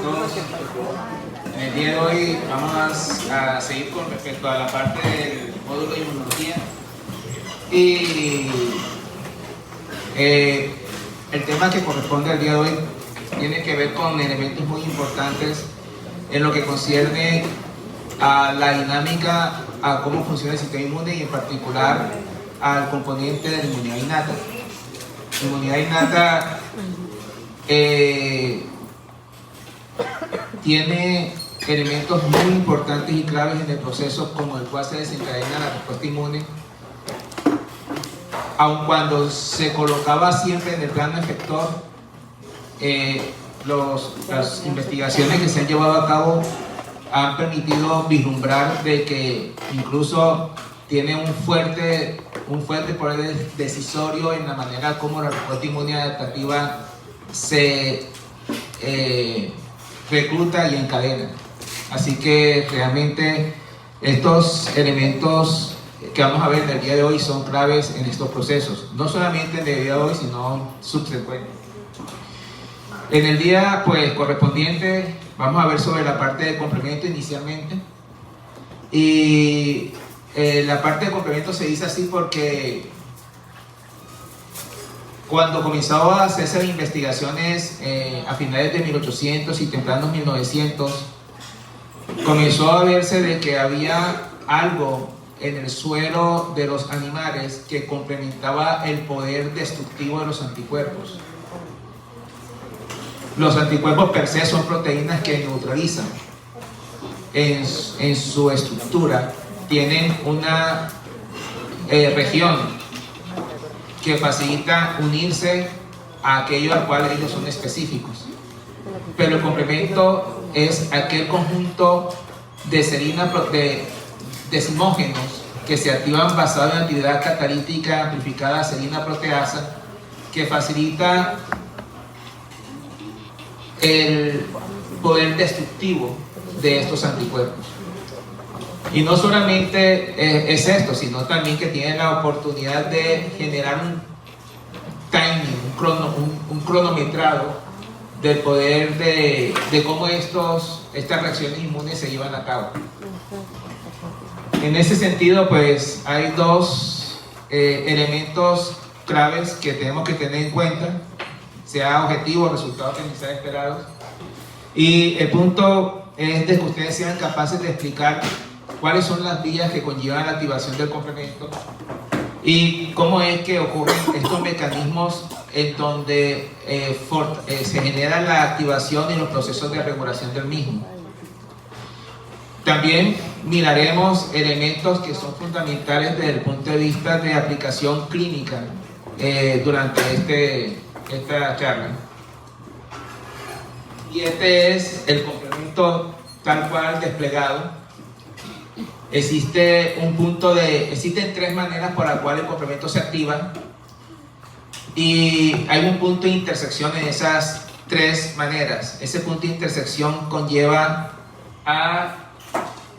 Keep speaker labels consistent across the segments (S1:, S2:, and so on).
S1: todos. En el día de hoy vamos a seguir con respecto a la parte del módulo de inmunología. Y el tema que corresponde al día de hoy tiene que ver con elementos muy importantes en lo que concierne a la dinámica, a cómo funciona el sistema inmune y en particular al componente de la inmunidad innata. La inmunidad innata tiene elementos muy importantes y claves en el proceso como el cual se desencadena la respuesta inmune, aun cuando se colocaba siempre en el plano efector. Las investigaciones que se han llevado a cabo han permitido vislumbrar de que incluso tiene un fuerte poder decisorio en la manera como la respuesta inmune adaptativa se recluta y encadena. Así que realmente estos elementos que vamos a ver en el día de hoy son claves en estos procesos, no solamente en el día de hoy, sino subsecuente. En el día correspondiente vamos a ver sobre la parte de complemento inicialmente, y la parte de complemento se dice así porque cuando comenzó a hacerse investigaciones a finales de 1800 y tempranos 1900, comenzó a verse de que había algo en el suero de los animales que complementaba el poder destructivo de los anticuerpos. Los anticuerpos per se son proteínas que neutralizan. En su estructura tienen una región que facilita unirse a aquello al cual ellos son específicos. Pero el complemento es aquel conjunto de decimógenos que se activan basado en actividad catalítica amplificada serina proteasa, que facilita el poder destructivo de estos anticuerpos. Y no solamente es esto, sino también que tiene la oportunidad de generar un timing, un cronometrado del poder de cómo estas reacciones inmunes se llevan a cabo. En ese sentido, hay dos elementos claves que tenemos que tener en cuenta, sea objetivo o resultados que ni sean esperados. Y el punto es de que ustedes sean capaces de explicar cuáles son las vías que conllevan la activación del complemento y cómo es que ocurren estos mecanismos en donde se genera la activación y los procesos de regulación del mismo. También miraremos elementos que son fundamentales desde el punto de vista de aplicación clínica durante esta charla. Y este es el complemento tal cual desplegado. Existen tres maneras por las cuales el complemento se activa, y hay un punto de intersección en esas tres maneras. Ese punto de intersección conlleva a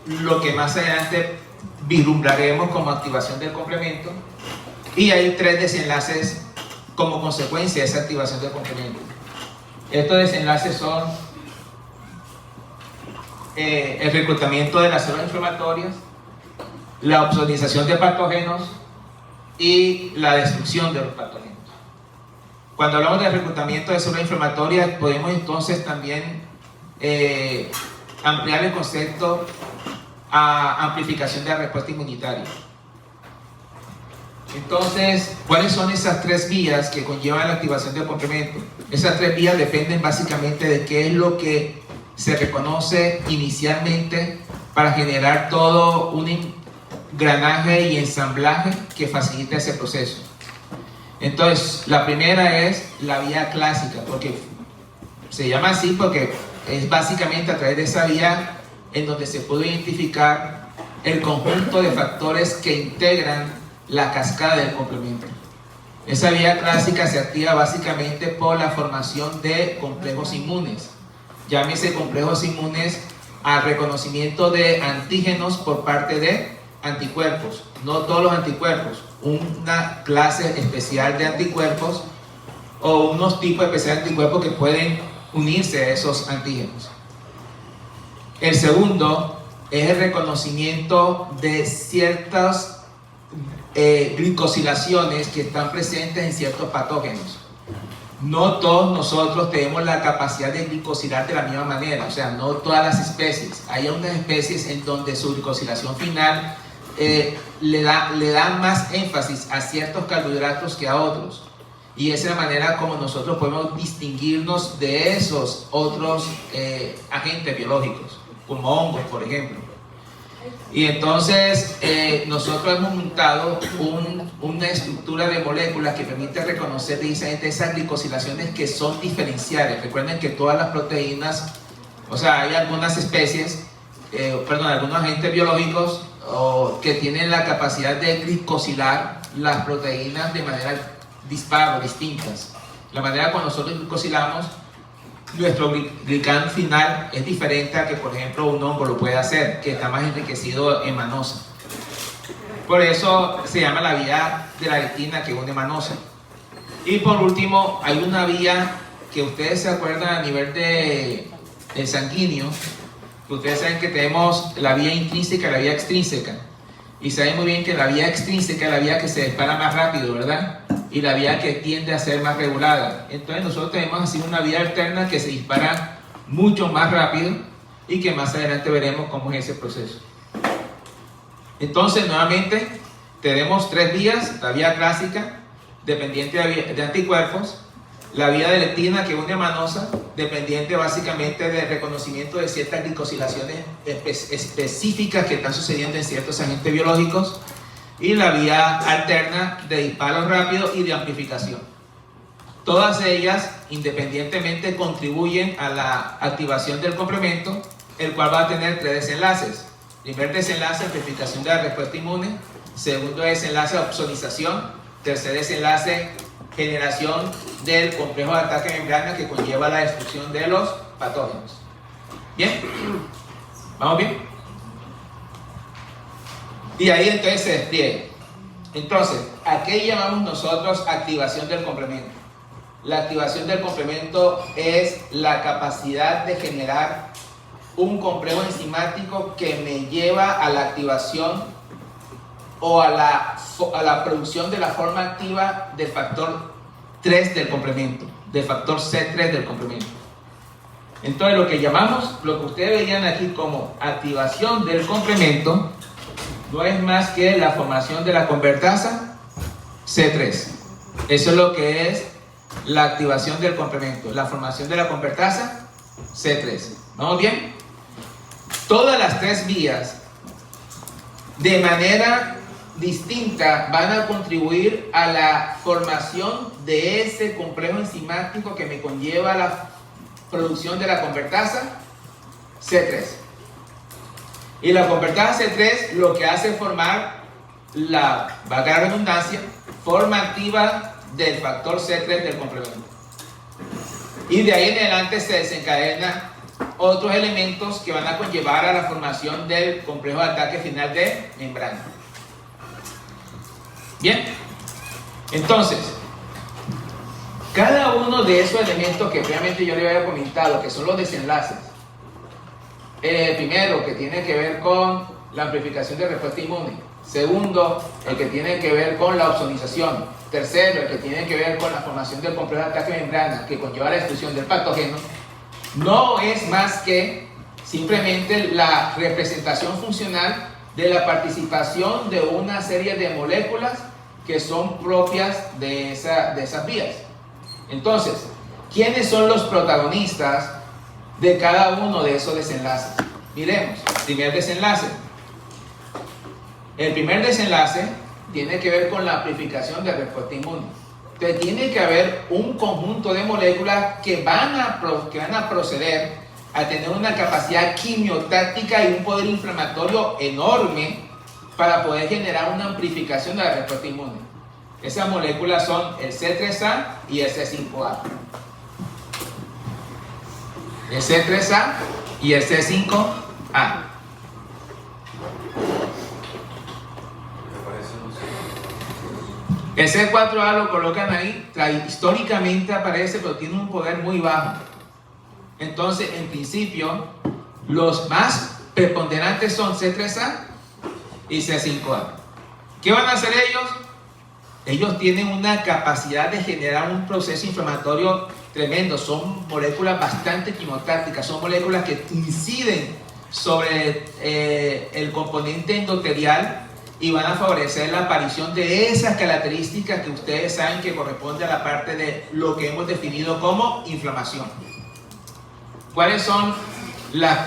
S1: lo que más adelante vislumbraremos como activación del complemento, y hay tres desenlaces como consecuencia de esa activación del complemento. Estos desenlaces son el reclutamiento de las células inflamatorias, la opsonización de patógenos y la destrucción de los patógenos. Cuando hablamos de reclutamiento de células inflamatorias, podemos entonces también ampliar el concepto a amplificación de la respuesta inmunitaria. Entonces, ¿cuáles son esas tres vías que conllevan la activación del complemento? Esas tres vías dependen básicamente de qué es lo que se reconoce inicialmente para generar todo un engranaje y ensamblaje que facilita ese proceso. Entonces, la primera es la vía clásica, porque se llama así porque es básicamente a través de esa vía en donde se puede identificar el conjunto de factores que integran la cascada del complemento. Esa vía clásica se activa básicamente por la formación de complejos inmunes. Llámese complejos inmunes al reconocimiento de antígenos por parte de anticuerpos. No todos los anticuerpos, una clase especial de anticuerpos o unos tipos especiales de anticuerpos que pueden unirse a esos antígenos. El segundo es el reconocimiento de ciertas glicosilaciones que están presentes en ciertos patógenos. No todos nosotros tenemos la capacidad de glicosilar de la misma manera, o sea, no todas las especies. Hay unas especies en donde su glicosilación final le da más énfasis a ciertos carbohidratos que a otros. Y esa es la manera como nosotros podemos distinguirnos de esos otros agentes biológicos, como hongos, por ejemplo. Y entonces nosotros hemos montado una estructura de moléculas que permite reconocer precisamente esas glicosilaciones que son diferenciales. Recuerden que todas las proteínas, o sea, hay algunas especies, algunos agentes biológicos que tienen la capacidad de glicosilar las proteínas de manera dispar o distintas. La manera cuando nosotros glicosilamos, nuestro glicán final es diferente a que, por ejemplo, un hongo lo puede hacer, que está más enriquecido en manosa. Por eso se llama la vía de la lectina que une manosa. Y por último, hay una vía que ustedes se acuerdan a nivel de sanguíneo, que ustedes saben que tenemos la vía intrínseca y la vía extrínseca. Y saben muy bien que la vía extrínseca es la vía que se dispara más rápido, ¿verdad? Y la vía que tiende a ser más regulada. Entonces nosotros tenemos así una vía alterna que se dispara mucho más rápido y que más adelante veremos cómo es ese proceso. Entonces nuevamente tenemos tres vías: la vía clásica, dependiente de anticuerpos; la vía de lectina que une a manosa, dependiente básicamente del reconocimiento de ciertas glicosilaciones específicas que están sucediendo en ciertos agentes biológicos; y la vía alterna de disparo rápido y de amplificación. Todas ellas independientemente contribuyen a la activación del complemento, el cual va a tener tres desenlaces. Primer desenlace, amplificación de la respuesta inmune; segundo desenlace, opsonización; tercer desenlace, generación del complejo de ataque de membrana que conlleva la destrucción de los patógenos. ¿Bien? ¿Vamos bien? Y ahí entonces se despliega. Entonces, ¿a qué llamamos nosotros activación del complemento? La activación del complemento es la capacidad de generar un complejo enzimático que me lleva a la activación o a la producción de la forma activa del factor 3 del complemento, del factor C3 del complemento. Entonces, lo que llamamos, lo que ustedes veían aquí como activación del complemento, no es más que la formación de la convertasa C3. Eso es lo que es la activación del complemento, la formación de la convertasa C3. ¿Vamos bien? Todas las tres vías, de manera distinta, van a contribuir a la formación de ese complejo enzimático que me conlleva la producción de la convertasa C3. Y la convertasa C3 lo que hace es formar valga la redundancia, forma activa del factor C3 del complemento. Y de ahí en adelante se desencadenan otros elementos que van a conllevar a la formación del complejo de ataque final de membrana. Bien, entonces, cada uno de esos elementos que previamente yo le había comentado, que son los desenlaces, primero, que tiene que ver con la amplificación de respuesta inmune; segundo, el que tiene que ver con la opsonización; tercero, el que tiene que ver con la formación del complejo de ataque de membrana que conlleva la destrucción del patógeno, no es más que simplemente la representación funcional de la participación de una serie de moléculas que son propias de esas vías. Entonces, ¿quiénes son los protagonistas de cada uno de esos desenlaces? Miremos, primer desenlace. El primer desenlace tiene que ver con la amplificación de respuesta inmune. Entonces tiene que haber un conjunto de moléculas que van a proceder a tener una capacidad quimiotáctica y un poder inflamatorio enorme para poder generar una amplificación de la respuesta inmune. Esas moléculas son el C3A y el C5A. El C3A y el C5A. El C4A lo colocan ahí, históricamente aparece, pero tiene un poder muy bajo. Entonces, en principio, los más preponderantes son C3A y C5A. ¿Qué van a hacer ellos? Ellos tienen una capacidad de generar un proceso inflamatorio tremendo. Son moléculas bastante quimiotácticas, son moléculas que inciden sobre el componente endotelial y van a favorecer la aparición de esas características que ustedes saben que corresponde a la parte de lo que hemos definido como inflamación. ¿Cuáles son las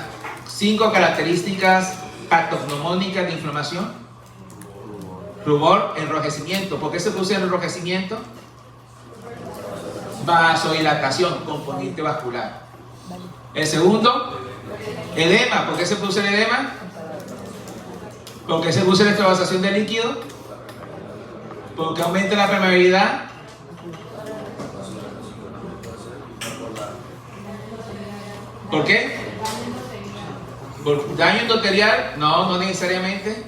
S1: 5 características patognomónicas de inflamación? Rubor, enrojecimiento. ¿Por qué se produce el enrojecimiento? Vasodilatación, componente vascular. El segundo, edema. ¿Por qué se produce el edema? ¿Por qué se produce la extravasación de líquido? Porque aumenta la permeabilidad. ¿Por qué? ¿Por daño endotelial? No, no necesariamente.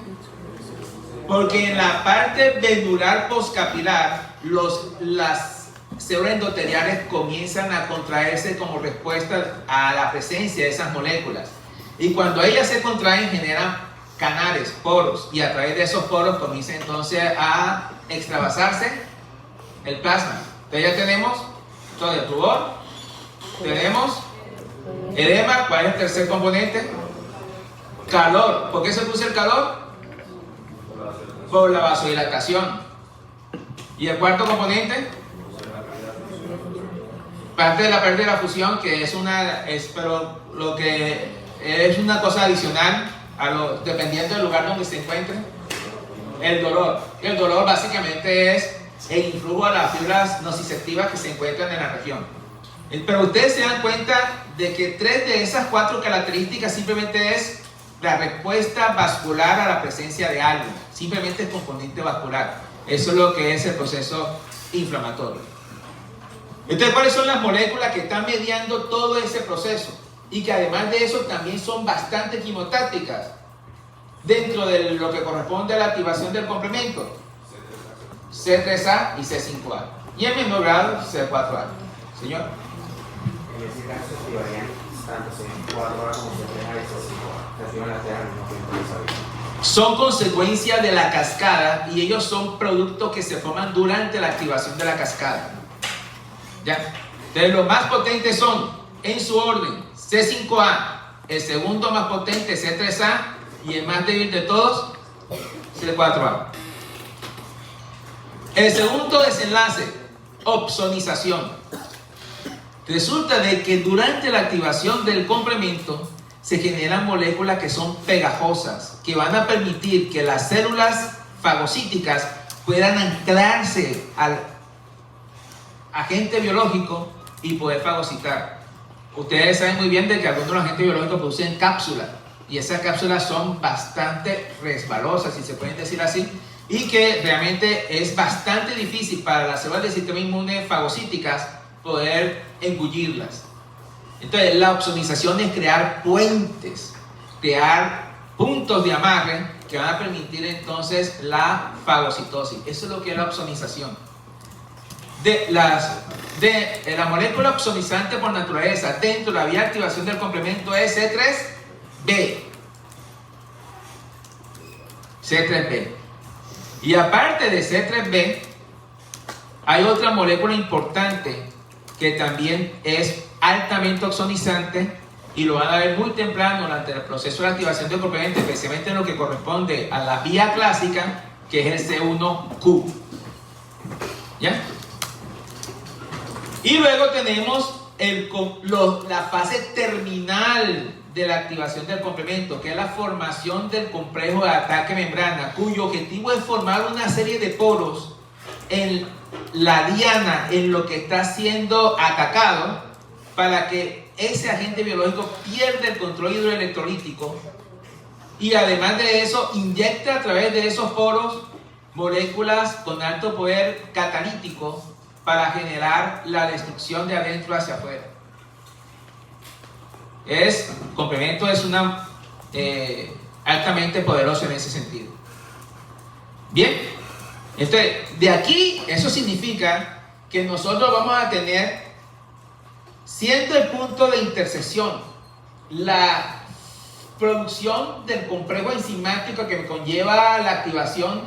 S1: Porque en la parte venular postcapilar, las células endoteliales comienzan a contraerse como respuesta a la presencia de esas moléculas. Y cuando ellas se contraen, generan canales, poros, y a través de esos poros comienza entonces a extravasarse el plasma. Entonces ya tenemos todo el rubor, tenemos edema. ¿Cuál es el tercer componente? Calor. ¿Por qué se produce el calor? Por la vasodilatación. ¿Y el cuarto componente? Parte de la pérdida de la fusión, que es una cosa adicional dependiendo del lugar donde se encuentre. El dolor. El dolor básicamente es el influjo a las fibras nociceptivas que se encuentran en la región. Pero ustedes se dan cuenta de que 3 de esas 4 características simplemente es la respuesta vascular a la presencia de algo. Simplemente es componente vascular. Eso es lo que es el proceso inflamatorio. Entonces, ¿cuáles son las moléculas que están mediando todo ese proceso? Y que además de eso también son bastante quimotácticas dentro de lo que corresponde a la activación del complemento. C3A y C5A. Y en menor grado C4A. Señor.
S2: En ese caso se activarían tanto C4A como C3A y C5A. Se activan las tres al mismo tiempo.
S1: Son consecuencia de la cascada y ellos son productos que se forman durante la activación de la cascada. ¿Ya? Entonces los más potentes son, en su orden, C5A, el segundo más potente C3A y el más débil de todos, C4A. El segundo desenlace, opsonización. Resulta de que durante la activación del complemento se generan moléculas que son pegajosas, que van a permitir que las células fagocíticas puedan anclarse al agente biológico y poder fagocitar. Ustedes saben muy bien de que algunos de los agentes biológicos producen cápsulas y esas cápsulas son bastante resbalosas, si se pueden decir así, y que realmente es bastante difícil para las células del sistema inmune fagocíticas poder engullirlas. Entonces la opsonización es crear puentes, crear puntos de amarre que van a permitir entonces la fagocitosis. Eso es lo que es la opsonización. De la molécula opsonizante por naturaleza dentro de la vía de activación del complemento es C3b. C3b. Y aparte de C3b, hay otra molécula importante que también es altamente opsonizante y lo van a ver muy temprano durante el proceso de activación del complemento, especialmente en lo que corresponde a la vía clásica, que es el C1q. ¿Ya? Y luego tenemos la fase terminal de la activación del complemento, que es la formación del complejo de ataque membrana, cuyo objetivo es formar una serie de poros en la diana, en lo que está siendo atacado, para que ese agente biológico pierda el control hidroelectrolítico y además de eso inyecta a través de esos poros moléculas con alto poder catalítico para generar la destrucción de adentro hacia afuera. Complemento es una altamente poderoso en ese sentido. Bien, entonces de aquí eso significa que nosotros vamos a tener siendo el punto de intersección la producción del complejo enzimático que conlleva la activación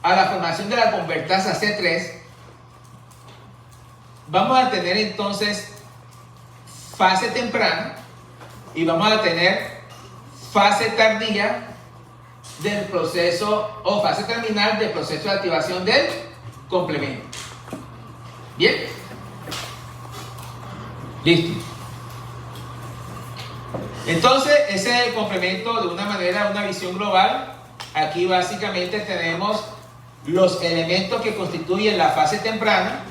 S1: a la formación de la convertasa C3, vamos a tener entonces fase temprana y vamos a tener fase tardía del proceso o fase terminal del proceso de activación del complemento. ¿Bien? Listo. Entonces, ese es el complemento de una manera, una visión global. Aquí básicamente tenemos los elementos que constituyen la fase temprana.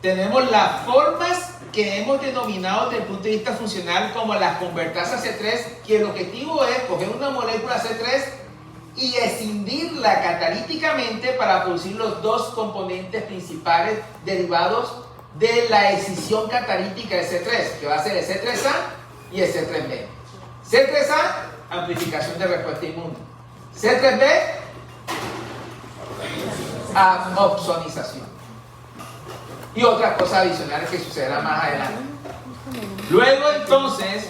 S1: Tenemos las formas que hemos denominado desde el punto de vista funcional como las convertasas C3, que el objetivo es coger una molécula C3 y escindirla catalíticamente para producir los dos componentes principales derivados de la escisión catalítica de C3, que va a ser el C3A y el C3B. C3A, amplificación de respuesta inmune. C3B, opsonización. Y otras cosas adicionales que sucederán más adelante. Luego entonces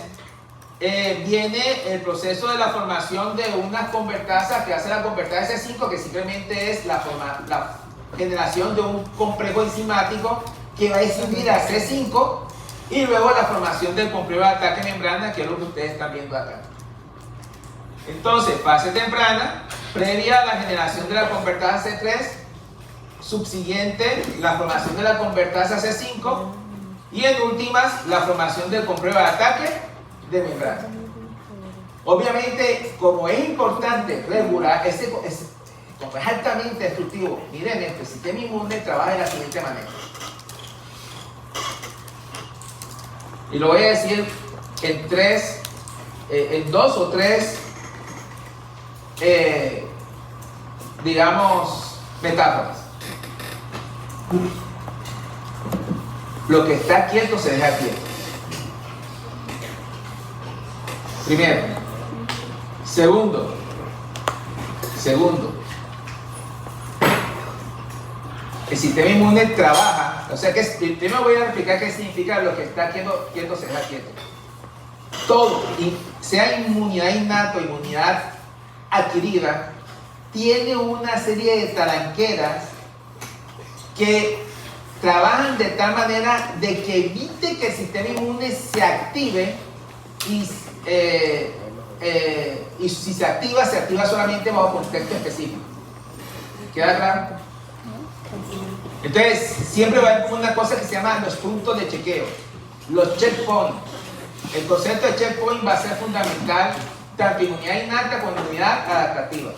S1: viene el proceso de la formación de unas convertasas que hace la convertasa S5, que simplemente es la generación de un complejo enzimático que va a escindir a C5, y luego la formación del complejo de ataque membrana, que es lo que ustedes están viendo acá. Entonces, fase temprana, previa a la generación de la convertasa C3, subsiguiente la formación de la convertasa C5, y en últimas la formación del complejo de ataque de membrana. Obviamente, como es importante regular, como es altamente destructivo, miren esto, el sistema inmune trabaja de la siguiente manera. Y lo voy a decir en dos o tres, digamos, metáforas. Lo que está quieto se deja quieto. Primero. Segundo. El sistema inmune trabaja. O sea que primero voy a explicar qué significa lo que está quieto se deja quieto. Todo, sea inmunidad innata o inmunidad adquirida, tiene una serie de talanqueras que trabajan de tal manera de que evite que el sistema inmune se active y si se activa solamente bajo contexto específico. ¿Queda claro? Entonces, siempre va a haber una cosa que se llama los puntos de chequeo, los checkpoints. El concepto de checkpoint va a ser fundamental tanto en inmunidad innata como en inmunidad adaptativa.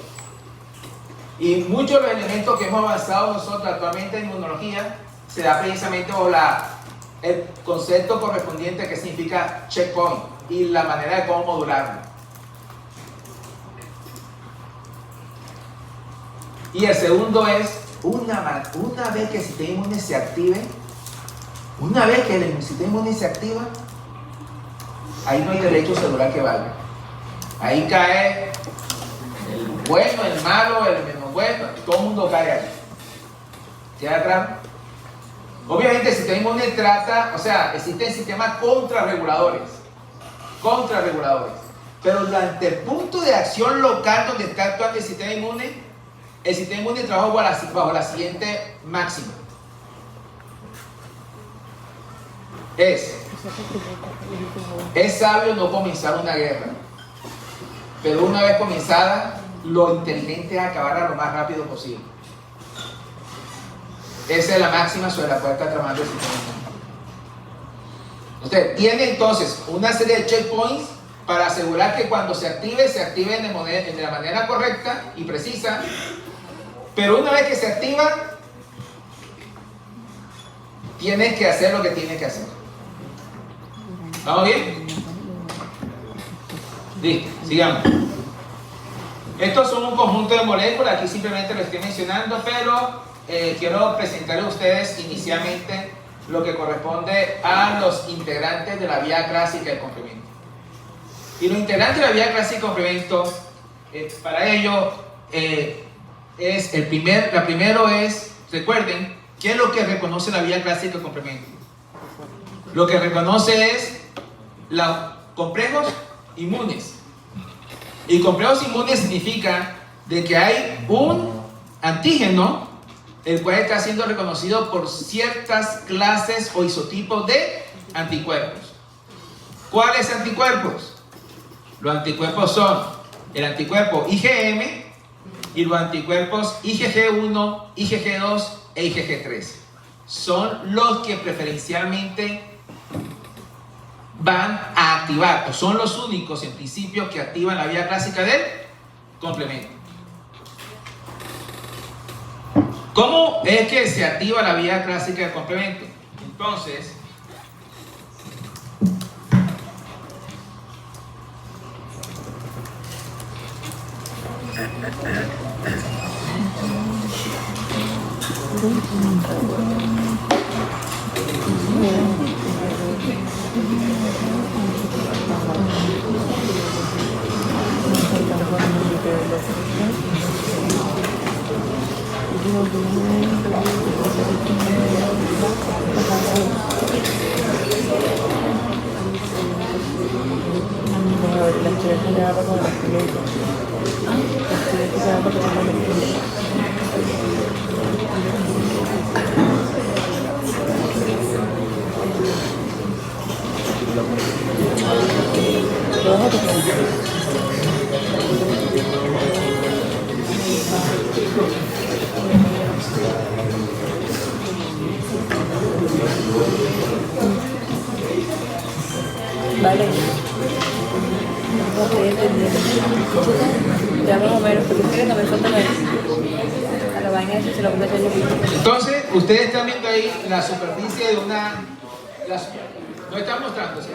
S1: Y muchos de los elementos que hemos avanzado nosotros actualmente en inmunología se da precisamente bajo el concepto correspondiente que significa checkpoint y la manera de cómo modularlo. Y el segundo es, una vez que el sistema inmune se active, una vez que el sistema inmune se activa, ahí no hay derecho celular que valga. Ahí cae el bueno, el malo, el menos bueno, todo el mundo cae ahí. ¿Queda claro? Obviamente el sistema inmune trata, o sea, existen sistemas contrarreguladores, pero durante el punto de acción local donde está actuando el sistema inmune trabaja bajo la siguiente máxima. Es sabio no comenzar una guerra, pero una vez comenzada, lo inteligente es acabarla lo más rápido posible. Esa es la máxima sobre la cual está trabajando el sistema inmune. Usted tiene entonces una serie de checkpoints para asegurar que cuando se active de la manera correcta y precisa, pero una vez que se activa, tiene que hacer lo que tiene que hacer. ¿Vamos bien? Listo, sigamos. Estos son un conjunto de moléculas, aquí simplemente lo estoy mencionando, pero quiero presentarles a ustedes inicialmente lo que corresponde a los integrantes de la vía clásica del complemento. Y los integrantes de la vía clásica del complemento, para ello, la primero es, recuerden, ¿qué es lo que reconoce la vía clásica del complemento? Lo que reconoce es los complejos inmunes. Y complejos inmunes significa de que hay un antígeno el cual está siendo reconocido por ciertas clases o isotipos de anticuerpos. ¿Cuáles anticuerpos? Los anticuerpos son el anticuerpo IgM y los anticuerpos IgG1, IgG2 e IgG3. Son los que preferencialmente van a activar, o son los únicos en principio que activan la vía clásica del complemento. ¿Cómo es que se activa la vía clásica del complemento? Entonces,
S3: vale. No estoy entendiendo. Ya más o menos, porque es que no me falta a la vaina esa se lo voy a hacer yo mismo.
S1: entonces, ustedes están viendo ahí la superficie de una... ¿No están mostrando, ¿sí?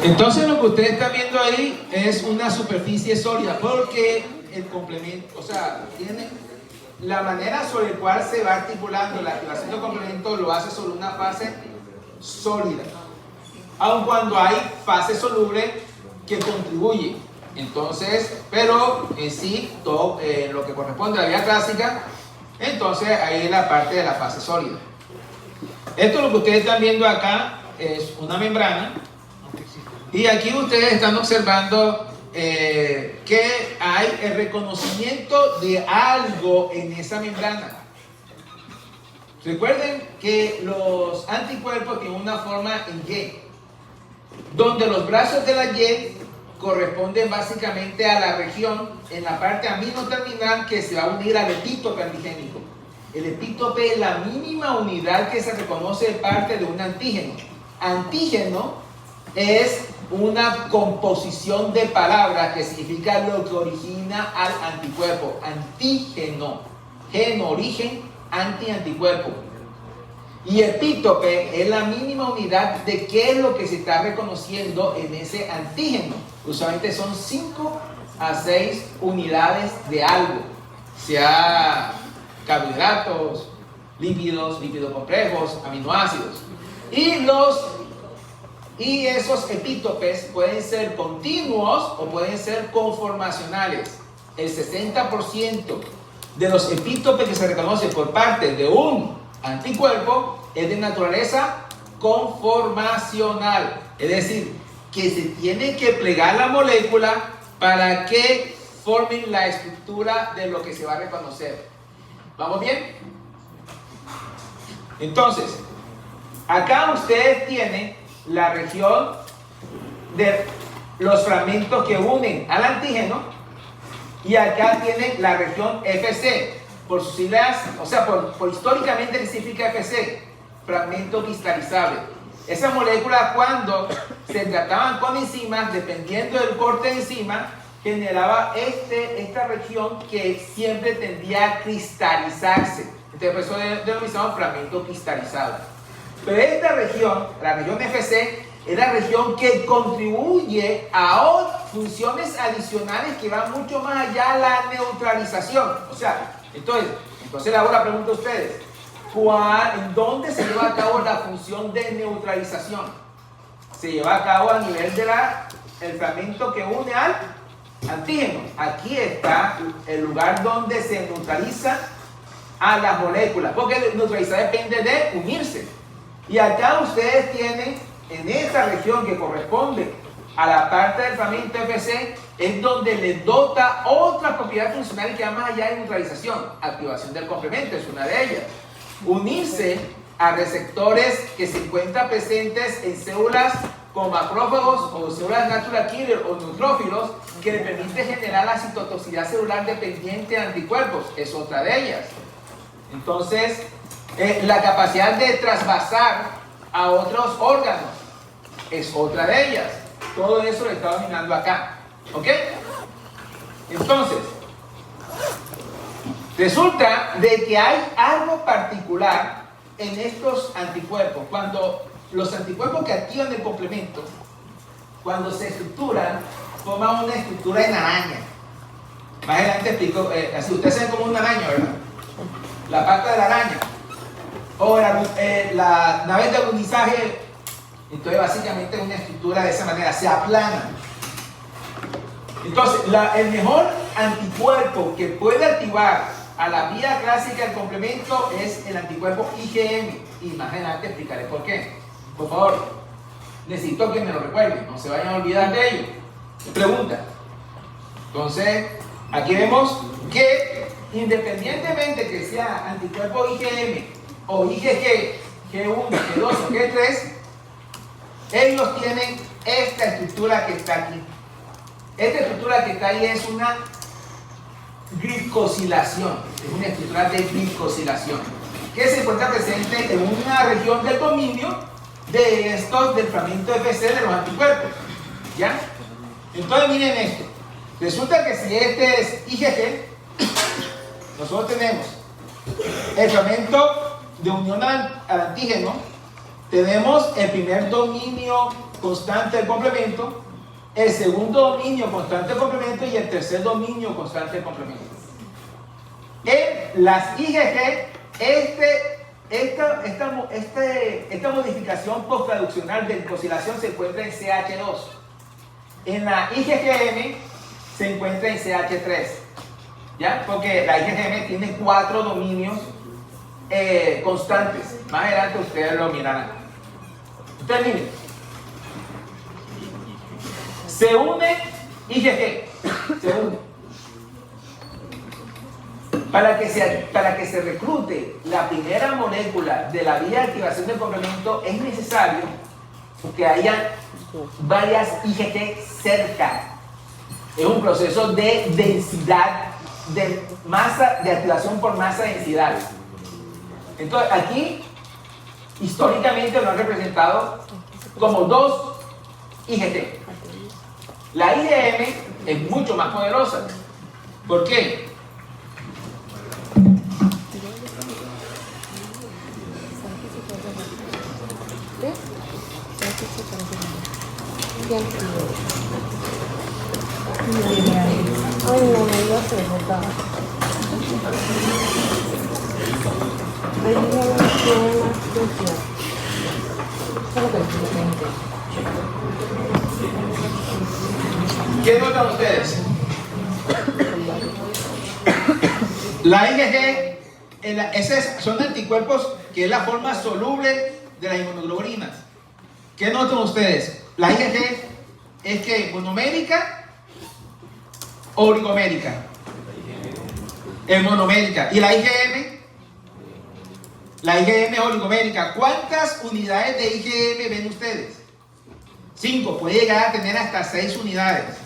S1: Entonces lo que ustedes están viendo ahí es una superficie sólida porque el complemento, o sea, tiene la manera sobre la cual se va articulando la activación del complemento lo hace sobre una fase sólida, aun cuando hay fase soluble que contribuye. Entonces, pero en sí, todo lo que corresponde a la vía clásica, entonces ahí es la parte de la fase sólida. Esto lo que ustedes están viendo acá es una membrana. Y aquí ustedes están observando que hay el reconocimiento de algo en esa membrana. Recuerden que los anticuerpos tienen una forma en Y, donde los brazos de la Y corresponden básicamente a la región en la parte aminoterminal que se va a unir al epítope antigénico. El epítope es la mínima unidad que se reconoce de parte de un antígeno. Antígeno es una composición de palabras que significa lo que origina al anticuerpo. Antígeno, geno, origen, anticuerpo. Y epítope es la mínima unidad de qué es lo que se está reconociendo en ese antígeno. Usualmente son 5 a 6 unidades de algo, sea carbohidratos, lípidos, lípidos complejos, aminoácidos. Y esos epítopes pueden ser continuos o pueden ser conformacionales. El 60% de los epítopes que se reconocen por parte de un anticuerpo es de naturaleza conformacional. Es decir, que se tiene que plegar la molécula para que formen la estructura de lo que se va a reconocer. ¿Vamos bien? Entonces, acá ustedes tienen la región de los fragmentos que unen al antígeno y acá tienen la región FC por sus siglas, o sea, por históricamente qué significa FC, fragmento cristalizable. Esas moléculas cuando se trataban con enzimas, dependiendo del corte de enzima, generaba esta región que siempre tendía a cristalizarse. Entonces, por eso denominamos fragmento cristalizado. Pero esta región, la región FC, es la región que contribuye a funciones adicionales que van mucho más allá de la neutralización. O sea, entonces le hago la pregunta a ustedes. ¿En dónde se lleva a cabo la función de neutralización? Se lleva a cabo a nivel del fragmento que une al antígeno. Aquí está el lugar donde se neutraliza a las moléculas, porque neutralizar depende de unirse. Y acá ustedes tienen, en esa región que corresponde a la parte del fragmento FC, es donde le dota otra propiedad funcional que va más allá de neutralización. Activación del complemento es una de ellas. Unirse a receptores que se encuentran presentes en células como macrófagos o células natural killer o neutrófilos, que le permite generar la citotoxicidad celular dependiente de anticuerpos, es otra de ellas. Entonces, la capacidad de trasvasar a otros órganos es otra de ellas. Todo eso lo está dominando acá. ¿Ok? Entonces, resulta de que hay algo particular en estos anticuerpos. Cuando los anticuerpos que activan el complemento, cuando se estructuran, forman una estructura en araña. Más adelante explico, así ustedes saben como una araña, ¿verdad? La pata de la araña. O la nave de agonizaje, entonces básicamente es una estructura de esa manera, se aplana. Entonces, el mejor anticuerpo que puede activar a la vía clásica del complemento es el anticuerpo IgM. Y más adelante explicaré por qué. Por favor, necesito que me lo recuerden, no se vayan a olvidar de ello. Pregunta. Entonces, aquí vemos que independientemente que sea anticuerpo IgM o IgG, G1, G2 o G3, ellos tienen esta estructura que está aquí. Esta estructura que está ahí es una glicosilación, es una estructura de glicosilación que se encuentra presente en una región del dominio de estos del fragmento FC de los anticuerpos. ¿Ya? Entonces miren esto. Resulta que si este es IgG, nosotros tenemos el fragmento de unión al antígeno, tenemos el primer dominio constante del complemento, el segundo dominio constante del complemento y el tercer dominio constante del complemento. En las IgG, esta modificación posttraduccional de glicosilación se encuentra en CH2. En la IgGM se encuentra en CH3. ¿Ya? Porque la IgGM tiene 4 dominios constantes. Más adelante ustedes lo mirarán. Entonces miren, se une IgG, se une. Para que se reclute la primera molécula de la vía de activación del complemento, es necesario que haya varias IgG cerca. Es un proceso de densidad, de masa, de activación por masa densidad. Entonces aquí históricamente lo han representado como 2 IgG. La IgM es mucho más poderosa. ¿Por qué?
S3: Ay, no me iba a preguntar.
S1: ¿Qué notan ustedes? La IgG, esos son anticuerpos que es la forma soluble de las inmunoglobulinas. ¿Qué notan ustedes? La IgG es que monomérica o oligomérica. Es monomérica. ¿Y la IgM? La IgM es oligomérica. ¿Cuántas unidades de IgM ven ustedes? 5. Puede llegar a tener hasta 6 unidades.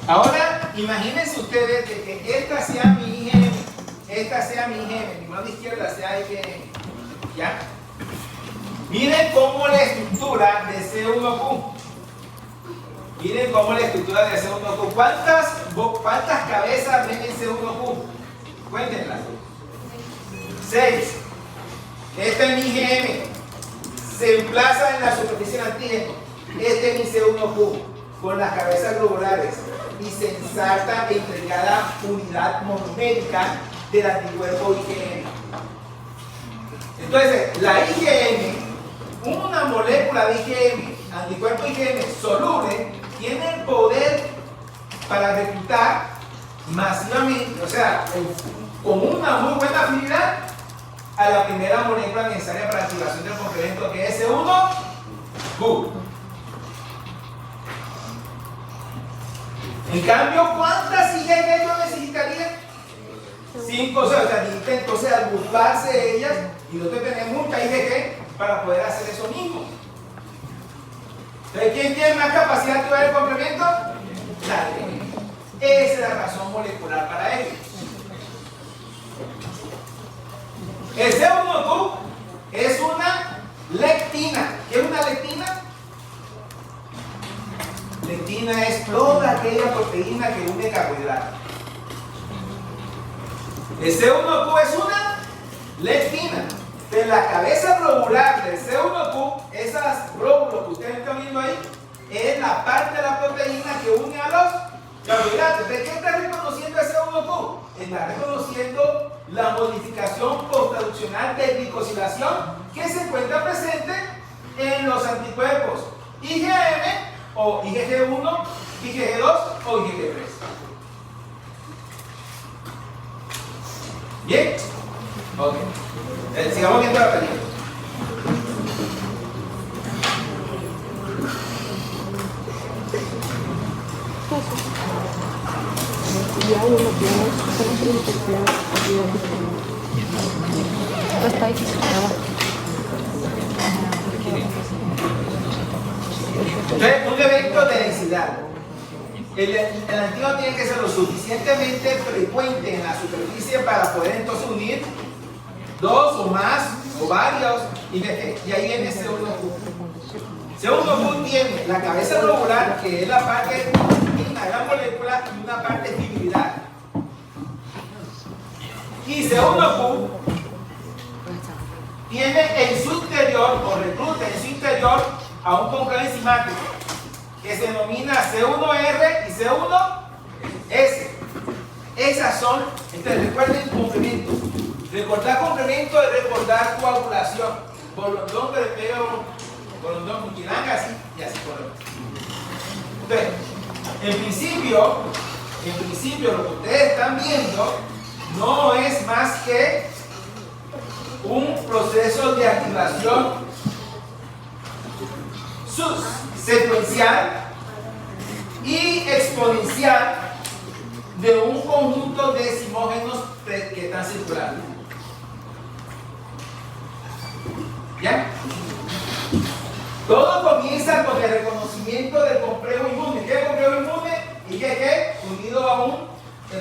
S1: Ahora, imagínense ustedes de que esta sea mi IgM, esta sea mi IgM, mi mano izquierda sea IgM. ¿Ya? Miren cómo la estructura de C1Q. Miren cómo la estructura de C1Q. ¿Cuántas cabezas ven en C1Q? Cuéntenlas. 6. Este es mi IgM. Se emplaza en la superficie del antígeno. Este es mi C1Q con las cabezas globulares y se ensarta entre cada unidad monomérica del anticuerpo IgM. Entonces, la IgM, una molécula de IgM, anticuerpo IgM soluble, tiene el poder para reclutar masivamente, o sea, con una muy buena afinidad a la primera molécula necesaria para la activación del complemento, que es S1Q. En cambio, ¿cuántas IgG yo necesitaría? 5, o sea, necesita entonces agruparse ellas y nosotros tenemos mucha IgG para poder hacer eso mismo. Entonces, ¿quién tiene más capacidad de activar el complemento? La IgG. Esa es la razón molecular para ello. El C1Q es una lectina. ¿Qué es una lectina? Lectina es toda aquella proteína que une carbohidratos. El C1Q es una lectina. De la cabeza globular del C1Q, esas glóbulos que ustedes están viendo ahí, es la parte de la proteína que une a los carbohidratos. ¿De qué está reconociendo el C1Q? Está reconociendo la modificación posttraduccional de glicosilación que se encuentra presente en los anticuerpos IgM o IgG1, IgG2 o IgG3. ¿Bien? Ok. Sigamos viendo la película. Entonces, un evento de densidad. El antígeno tiene que ser lo suficientemente frecuente en la superficie para poder entonces unir dos o más o varios IgG. Y ahí viene C1Q. C1Q tiene la cabeza globular, que es la parte fina de la molécula, y una parte fibrilar. Y C1Q tiene en su interior, o recluta en su interior, a un complejo enzimático que se denomina C1R y C1S. Esas son, entonces recuerden complemento. Recordar complemento es recordar coagulación. Bolondón, peripeo, bolondón, muquilanga, así y así por lo menos. Entonces, en principio lo que ustedes están viendo no es más que un proceso de activación secuencial y exponencial de un conjunto de decimógenos que están circulando. ¿Ya? Todo comienza con el reconocimiento del complejo inmune. ¿Qué es el complejo inmune? IgG unido a un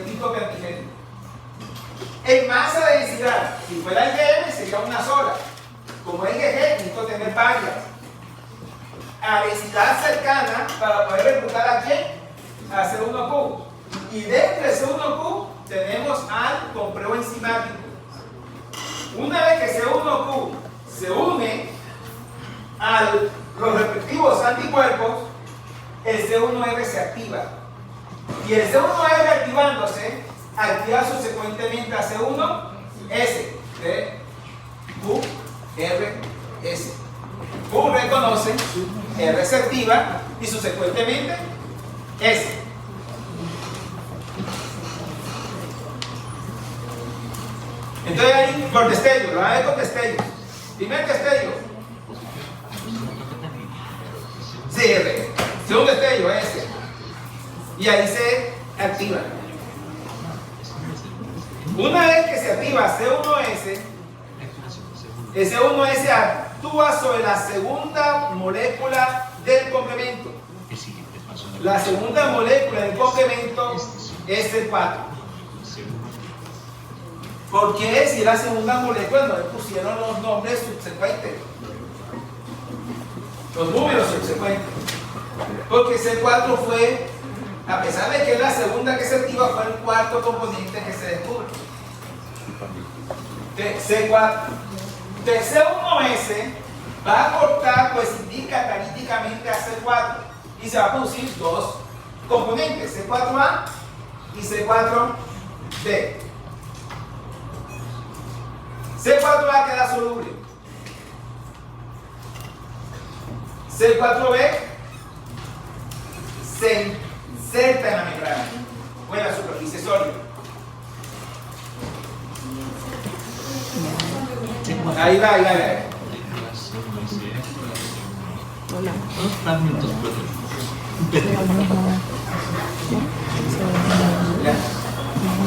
S1: tipo de antígeno. En masa de densidad, si fuera IgM sería una sola. Como es IgG, necesito tener varias. A densidad cercana para poder reclutar a quién? A C1Q. Y dentro de C1Q tenemos al complejo enzimático. Una vez que C1Q se une a los respectivos anticuerpos, el C1R se activa. Y el C1R activándose, activa subsecuentemente a C1S. Q, R, S. Q reconoce, R se activa y subsecuentemente S. Entonces ahí por destello, lo van a ver con destello. Primer destello, CR. Segundo destello, S. Y ahí se activa. Una vez que se activa C1S, el C1S actúa sobre la segunda molécula del complemento. La segunda molécula del complemento es el 4. ¿Por qué si la segunda molécula no le pusieron los nombres subsecuentes? Los números subsecuentes. Porque C4 fue, a pesar de que es la segunda que se activa, fue el cuarto componente que se descubre. de C4. De C1S va a cortar, pues indica catalíticamente a C4 y se va a producir dos componentes, C4A y C4B. C4A queda soluble. C4B se inserta en la membrana o en la superficie sólida. Ahí va.
S3: Hola.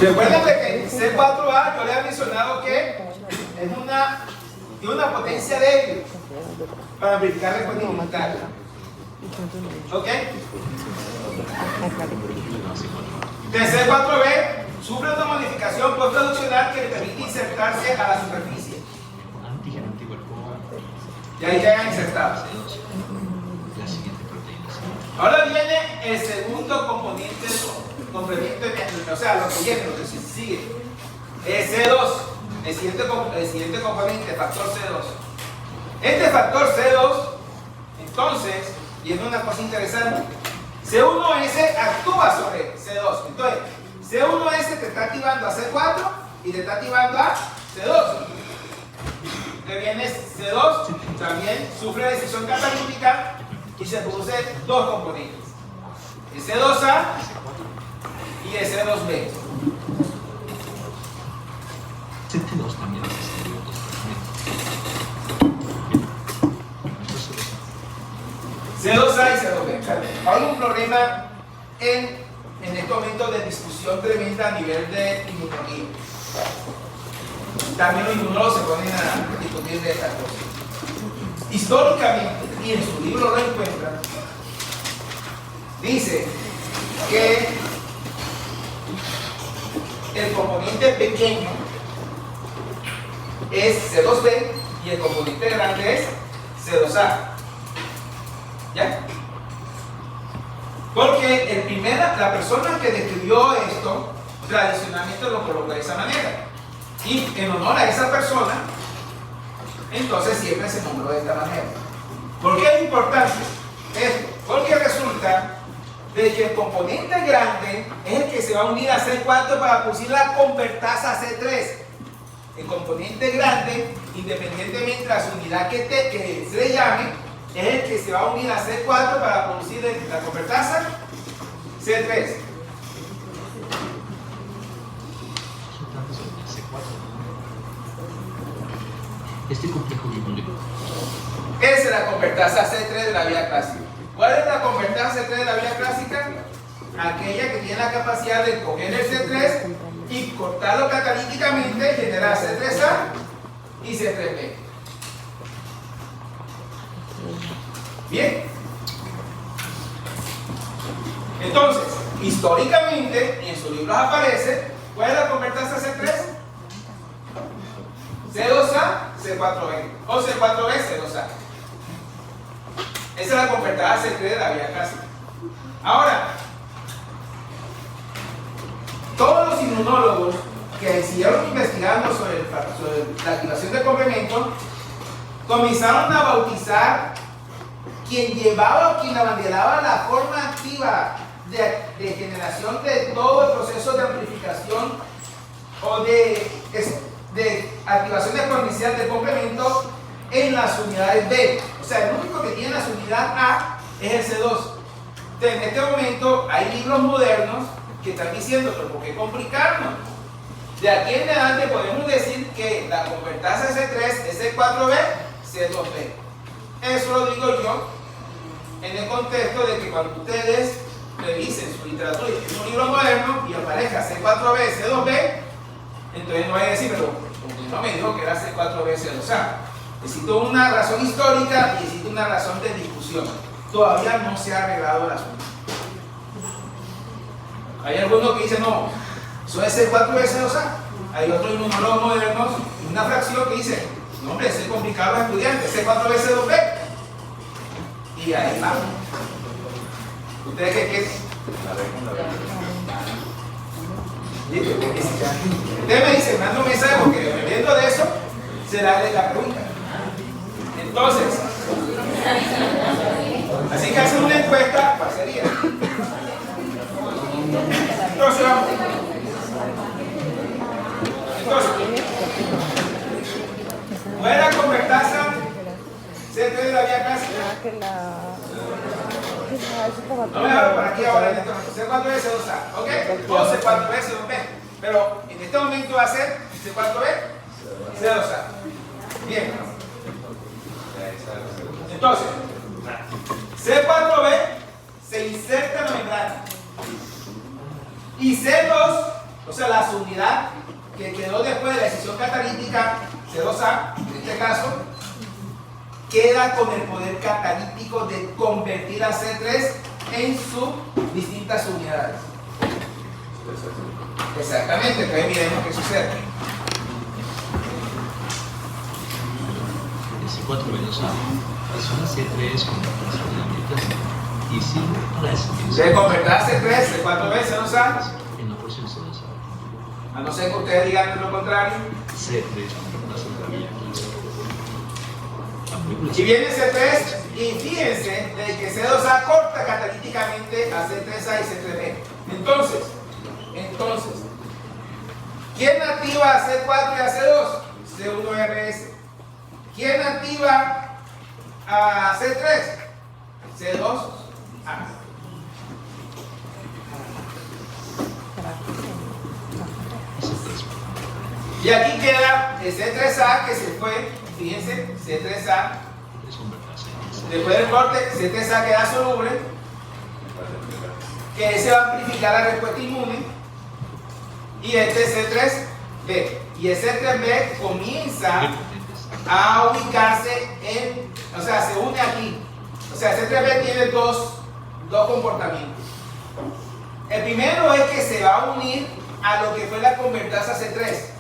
S1: Recuerden que C4A yo le he mencionado que tiene una potencia débil para amplificar responsabilidad. ¿Ok? El C4B sufre una modificación postproduccional que le permite insertarse a la superficie. Y ahí quedan insertados. Ahora viene el segundo componente, complemento, o sea, lo que viene, lo que sigue. Es C2, el siguiente componente, factor C2. Este factor C2, entonces, viene una cosa interesante. C1S actúa sobre C2. Entonces, C1S te está activando a C4 y te está activando a C2. Que viene C2, también sufre decisión catalítica y se produce dos componentes, el C2A y el C2B.
S4: C2 también
S1: C2A y C2B. Hay un problema en este momento de discusión tremenda a nivel de inmunología. También los inmunólogos se ponen a discutir de estas cosas. Históricamente, y en su libro lo encuentran, dice que el componente pequeño es C2B y el componente grande es C2A. ¿Ya? Porque la persona que describió esto tradicionalmente lo colocó de esa manera. Y en honor a esa persona, entonces siempre se nombró de esta manera. ¿Por qué es importante esto? Porque resulta de que el componente grande es el que se va a unir a C4 para producir la convertasa C3. El componente grande, independientemente de la unidad que se le llame, es el que se va a unir a C4 para producir la convertasa C3.
S4: Este complejo biológico.
S1: Esa es la convertasa C3 de la vía clásica. ¿Cuál es la convertasa C3 de la vía clásica? Aquella que tiene la capacidad de coger el C3 y cortarlo catalíticamente, generar C3A y C3B. Bien. Entonces, históricamente, y en sus libros aparece, ¿cuál es la convertasa C3? C2A, C4B, o C4B, C2A. Esa es la convertasa C3 de la vía clásica. Ahora, todos los inmunólogos que siguieron investigando sobre la activación del complemento comenzaron a bautizar quien llevaba o quien abanderaba la forma activa de generación de todo el proceso de amplificación o de activación exponencial del complemento en las unidades B. O sea, el único que tiene la unidad A es el C2. Entonces, en este momento hay libros modernos que están diciendo, pero ¿por qué complicarnos? De aquí en adelante podemos decir que la convertasa C3 es C4B, C2B. Eso lo digo yo en el contexto de que cuando ustedes revisen su literatura y tienen un libro moderno y aparezca C4B, C2B, entonces no vayan a decir, pero no me dijo que era C4B, C2A. Necesito una razón histórica y necesito una razón de discusión. Todavía no se ha arreglado el asunto. Hay algunos que dicen, no, eso es C4B, C2A. Hay otros inmunólogos modernos, una fracción que dice, no hombre, eso es complicado a los estudiantes, C4B, C2B. Y ahí vamos. ¿Ustedes qué quieren? ¿Listo? Usted me dice, manda un mensaje porque dependiendo de eso, será de la pregunta. Entonces, así que hacen una encuesta, ¿cuál sería? Entonces, vamos. Entonces, ¿cuál es la convertaza C3 de la vía clásica? No me hablo por aquí ahora en este momento. C4B, C2A. ¿Ok? O C4B, C2B. Pero en este momento va a ser C4B, C2A. Bien. Entonces, C4B se inserta en la membrana. Y C2, o sea, la subunidad que quedó después de la decisión catalítica, C2A, en este caso, queda con el poder catalítico de convertir a C3 en sus distintas unidades. Exactamente, entonces miremos qué sucede.
S4: C4B2A, persona C3 con personalidades y 5 para ese
S1: Se convertirá a C3, C4B, C2A,
S4: en la porción C2A.
S1: a no ser que ustedes digan lo contrario.
S4: C3 con la centralía.
S1: Y viene C3 y fíjense de que C2A corta catalíticamente a C3A y C3B. Entonces, ¿quién activa a C4 y a C2? C1RS. ¿Quién activa a C3? C2A. Y aquí queda el C3A que se fue, fíjense, C3A. Después del corte, C3A queda soluble, que se va a amplificar la respuesta inmune. Y este C3B. Y el C3B comienza a ubicarse en, o sea, se une aquí. O sea, C3B tiene dos comportamientos. El primero es que se va a unir a lo que fue la convertasa C3.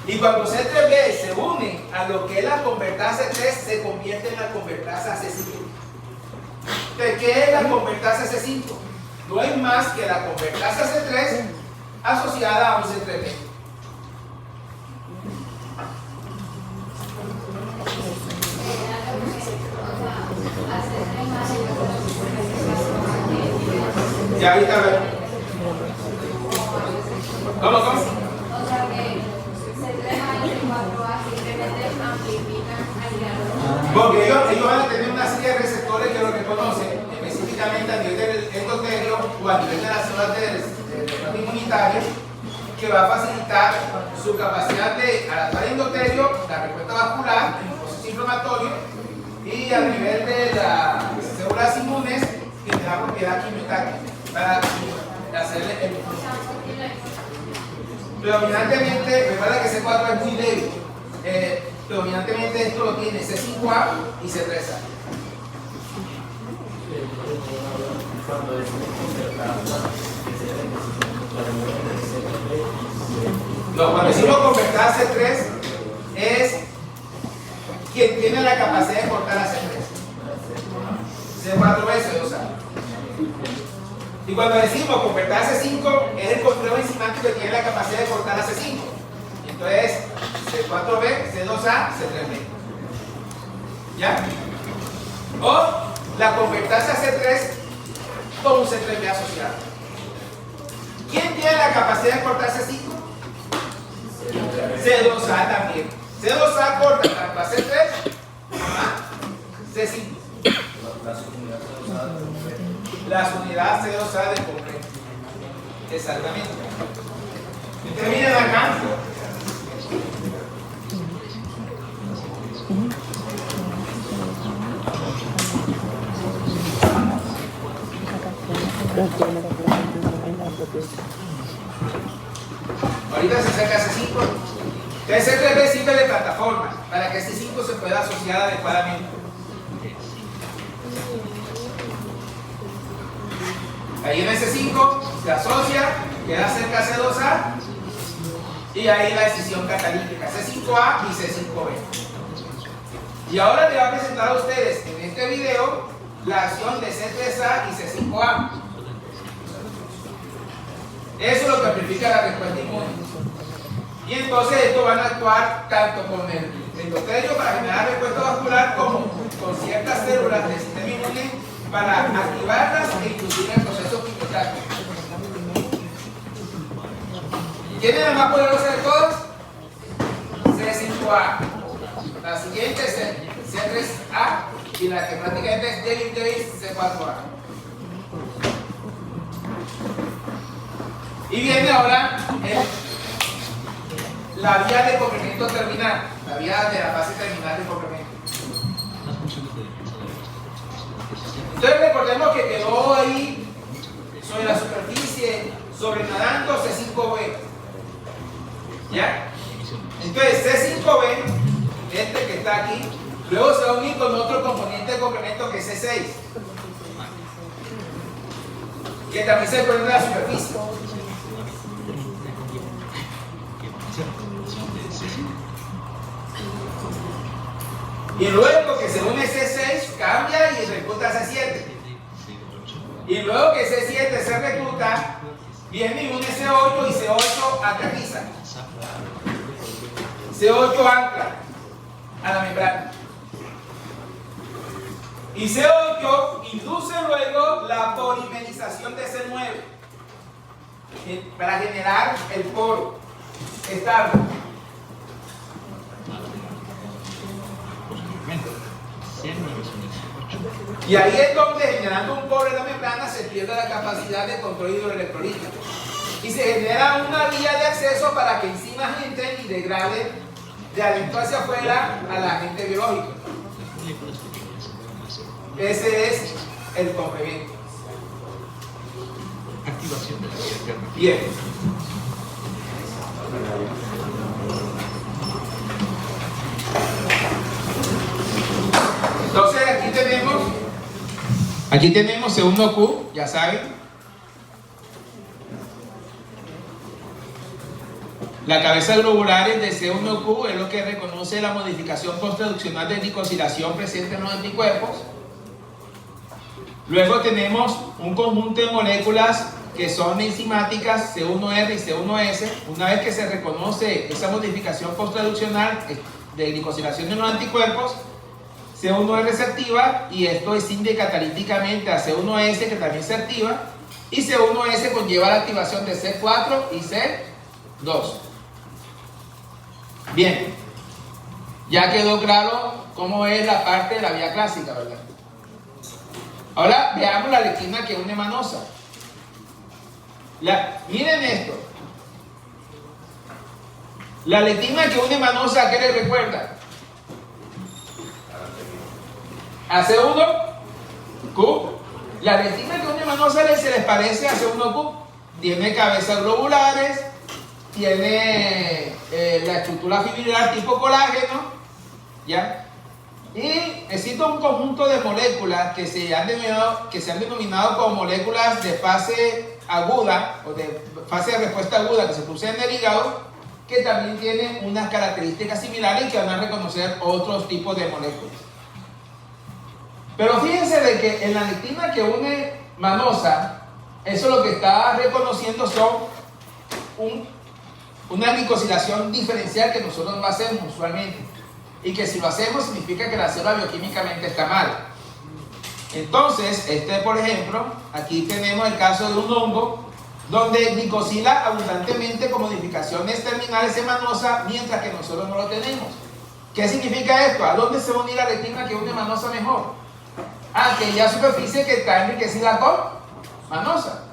S1: Y cuando C3B se une a lo que es la convertasa C3, se convierte en la convertasa C5. Entonces, ¿qué es la convertasa C5? No es más que la convertasa C3 asociada a un C3B. Ya ahorita vemos. ¿Cómo? Porque ellos van a tener una serie de receptores que lo reconocen específicamente a nivel del endotelio o a nivel de las células del inmunitario, que va a facilitar su capacidad de adaptar el endotelio, la respuesta vascular, el proceso inflamatorio, y a nivel de las células inmunes, que te da propiedad quimiotáctica para hacerle el predominantemente, recuerda que C4 es muy débil. Predominantemente esto lo tiene C5A y C3A. No, cuando decimos convertir C3 es quien tiene la capacidad de cortar a C3. C4B, C2A. Y cuando decimos convertir a C5 es el complejo enzimático que tiene la capacidad de cortar a C5. Entonces, C4B, C2A, C3B. ¿Ya? O la convertasa C3 con un C3B asociado. ¿Quién tiene la capacidad de cortar C5? C2A también. C2A corta tanto a C3 como a C5. Las unidades C2A de complejo. Exactamente. Entonces miren acá. Ahorita se acerca C5. Entonces C3B sirve de plataforma para que C5 se pueda asociar adecuadamente. Ahí en ese C5 se asocia, queda cerca a C2A y ahí la decisión catalítica C5A y C5B. Y ahora les voy a presentar a ustedes en este video la acción de C3A y C5A. Eso es lo que amplifica la respuesta inmune. Y entonces estos van a actuar tanto con el endotelio para generar respuesta vascular como con ciertas células del sistema inmune para activarlas e inducir el proceso quimiotáctico. ¿Quién es la más poderosa de todas? C5A. La siguiente es C3A y la que prácticamente es débil C4A. Y viene ahora la vía de complemento terminal, la vía de la fase terminal de complemento. Entonces recordemos que quedó ahí sobre la superficie, sobrenadando C5B. ¿Ya? Entonces C5B, este que está aquí, luego se va a unir con otro componente de complemento que es C6, que también se encuentra en la superficie. Y luego que se une C6 cambia y recluta C7. Y luego que C7 se recluta, viene y une C8 y C8 aterriza. C8 ancla a la membrana. Y C8 induce luego la polimerización de C9 para generar el poro estable. Y ahí es donde, generando un poro en la membrana, se pierde la capacidad de control hidroelectrolítico y se genera una vía de acceso para que enzimas entren y degraden de adentro hacia afuera al agente biológico. Ese es el complemento.
S4: Activación de la vía alternativa.
S1: Bien. Entonces aquí tenemos C1Q, ya saben. La cabeza globular de C1Q es lo que reconoce la modificación posttraduccional de glicosilación presente en los anticuerpos. Luego tenemos un conjunto de moléculas que son enzimáticas C1R y C1S. Una vez que se reconoce esa modificación posttraduccional de glicosilación de los anticuerpos, C1R se activa y esto escinde catalíticamente a C1S, que también se activa, y C1S conlleva la activación de C4 y C2. Bien, ya quedó claro cómo es la parte de la vía clásica, ¿verdad? Ahora veamos la lectina que une manosa. Miren esto. La lectina que une manosa, ¿a qué le recuerda? A C1Q. La lectina que une manosa se les parece a C1Q. Tiene cabezas globulares, tiene la estructura fibrilar tipo colágeno, ¿ya? Y existe un conjunto de moléculas que se han denominado como moléculas de fase aguda o de fase de respuesta aguda que se producen en el hígado, que también tienen unas características similares y que van a reconocer otros tipos de moléculas. Pero fíjense de que en la lectina que une manosa, eso lo que está reconociendo son una glicosilación diferencial que nosotros no hacemos usualmente. Y que si lo hacemos significa que la célula bioquímicamente está mal. Entonces, por ejemplo, aquí tenemos el caso de un hongo donde glicosila abundantemente con modificaciones terminales en manosa, mientras que nosotros no lo tenemos. ¿Qué significa esto? ¿A dónde se va a unir la lectina que une manosa mejor? A aquella superficie que está enriquecida con manosa.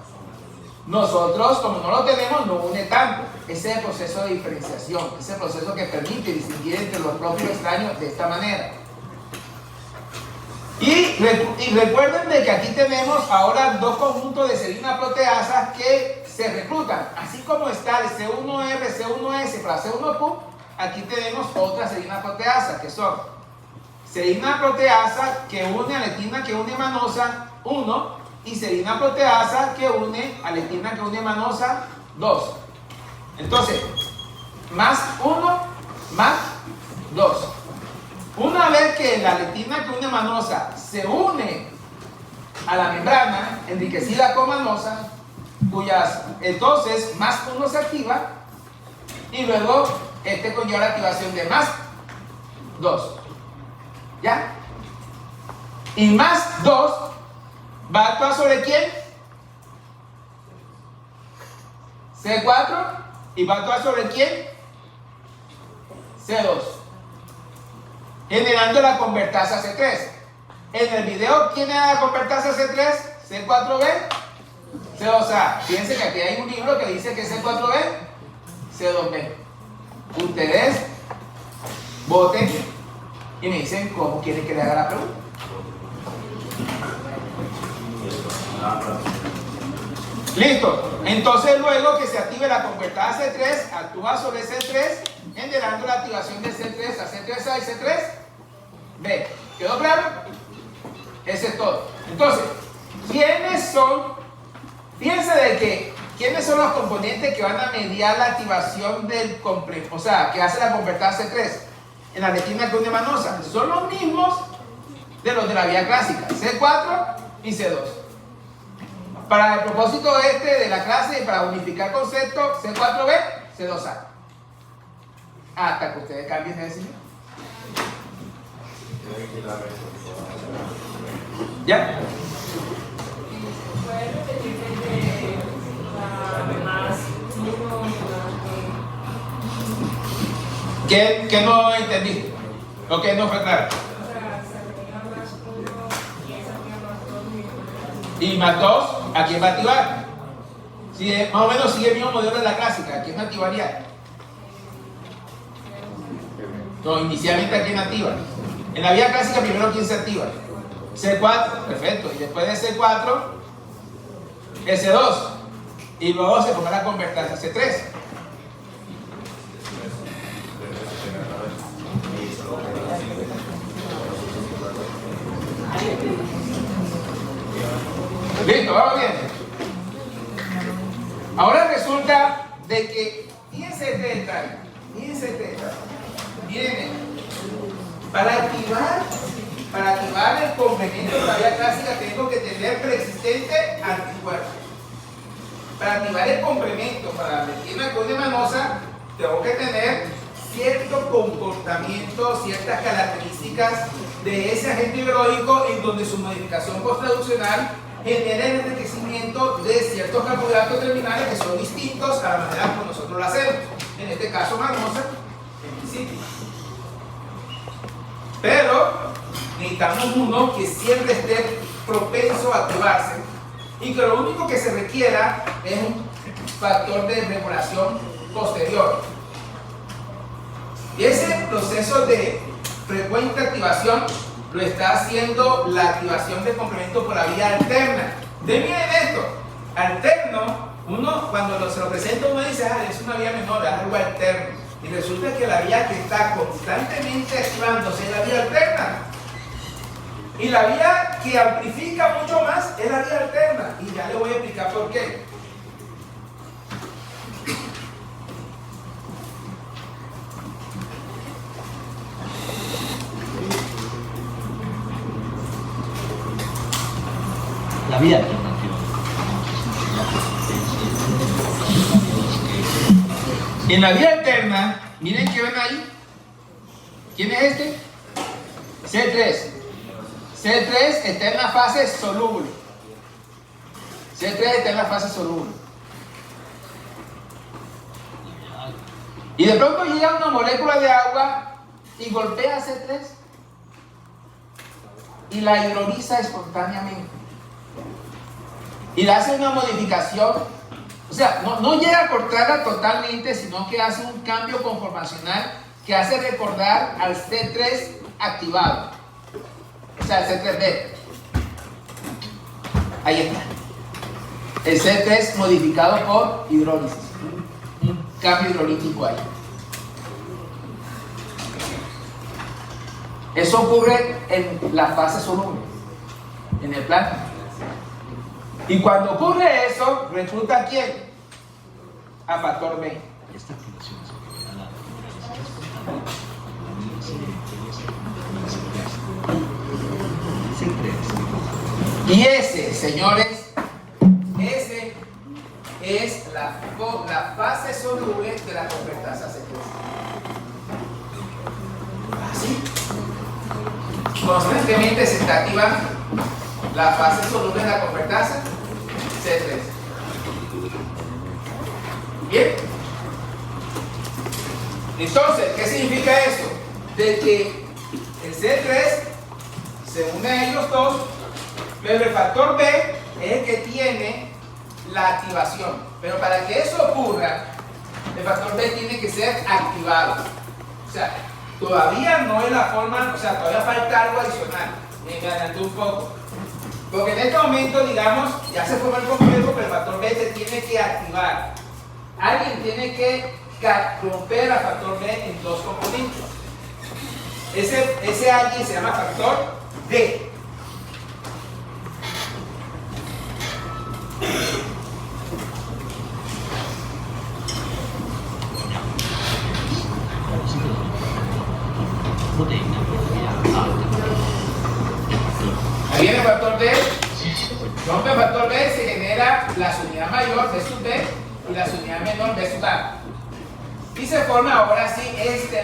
S1: Nosotros, como no lo tenemos, no une tanto. Ese es el proceso de diferenciación, ese es el proceso que permite distinguir entre los propios extraños de esta manera. Y recuerden de que aquí tenemos ahora dos conjuntos de serina proteasas que se reclutan. Así como está el C1R, C1S para C1Q, aquí tenemos otra serina proteasa, que son serina proteasa que une a lectina que une manosa 1 y serina proteasa que une a lectina que une manosa 2. Entonces, más 1 más 2. Una vez que la lectina que une manosa se une a la membrana enriquecida con manosa, cuyas entonces más 1 se activa y luego este conlleva la activación de más 2. ¿Ya? Y más 2 va a actuar sobre quién? C4 y va a actuar sobre quién? C2. Generando la convertasa C3. En el video, ¿quién era la convertasa C3? C4B, C2A. Fíjense que aquí hay un libro que dice que es C4B, C2B. Ustedes voten y me dicen cómo quieren que le haga la pregunta. Listo. Entonces luego que se active la convertasa C3, actúa sobre C3, generando la activación de C3 a C3A y C3B. ¿Quedó claro? Ese es todo. Entonces, ¿quiénes son? Fíjense de que, ¿quiénes son los componentes que van a mediar la activación del complejo? O sea, que hace la convertasa C3 en la retina cuneo-manosa. Son los mismos de los de la vía clásica, C4 y C2. Para el propósito de la clase y para unificar conceptos, C4B, C2A. Hasta que ustedes cambien de decisión. ¿Ya? ¿Qué no entendiste? ¿O qué no fue claro? Y más 2, ¿a quién va a activar? Si más o menos sigue el mismo modelo de la clásica, ¿a quién activaría? No, inicialmente ¿a quién activa? En la vía clásica primero ¿quién se activa? C4, perfecto, y después de C4 S2 y luego se pone la convertasa C3. Listo, vamos bien. Ahora resulta de que fíjense este detalle, viene para activar el complemento de la vía clásica tengo que tener preexistente anticuerpo. Para activar el complemento para la retina cuneo-manosa tengo que tener cierto comportamiento, ciertas características de ese agente biológico en donde su modificación posttraduccional genera el enriquecimiento de ciertos carbohidratos terminales que son distintos a la manera como nosotros lo hacemos. En este caso manosa, en principio. Pero necesitamos uno que siempre esté propenso a activarse y que lo único que se requiera es un factor de regulación posterior. Y ese proceso de frecuente activación lo está haciendo la activación del complemento por la vía alterna. Miren esto, alterno, uno cuando se lo presenta uno dice, es una vía menor, es algo alterno. Y resulta que la vía que está constantemente activándose es la vía alterna. Y la vía que amplifica mucho más es la vía alterna. Y ya le voy a explicar por qué.
S4: La vía alternativa.
S1: En la vía alterna, miren que ven ahí. ¿Quién es este? C3. C3 está en la fase soluble. C3 está en la fase soluble. Y de pronto llega una molécula de agua y golpea C3 y la hidroliza espontáneamente. Y le hace una modificación, o sea, no llega a cortarla totalmente, sino que hace un cambio conformacional que hace recordar al C3 activado, o sea, el C3B. Ahí está. El C3 modificado por hidrólisis, un cambio hidrolítico ahí. Eso ocurre en la fase soluble, en el plasma. Y cuando ocurre eso, recluta a quién? A factor B.
S4: Esta activación se genera la C3.
S1: Y ese, señores, ese es la fase soluble de la convertasa C3. Así. Constantemente se está activando la fase soluble de la convertasa C3. Bien. Entonces, ¿qué significa esto? De que el C3 se une a ellos dos, pero el factor B es el que tiene la activación. Pero para que eso ocurra, el factor B tiene que ser activado. O sea, todavía no es la forma, o sea, todavía falta algo adicional. Me adelanté un poco. Porque en este momento, digamos, ya se forma el complejo, pero el factor B se tiene que activar. Alguien tiene que romper al factor B en dos componentes. Ese alguien se llama factor D. Ahí viene el factor D. Rompe el factor B, se genera la unidad mayor B sub B y la unidad menor B sub A. Y se forma ahora sí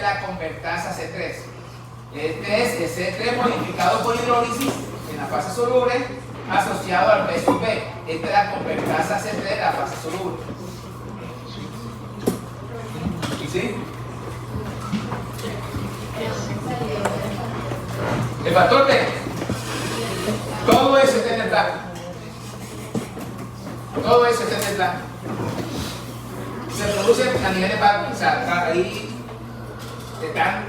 S1: la convertasa C3. Este es el C3 modificado por hidrólisis en la fase soluble asociado al B sub B. Esta es la convertasa C3 de la fase soluble. ¿Sí? El factor B, todo eso está en el plano. Todo eso está en el plano. Se produce a nivel de plano, o sea, ahí están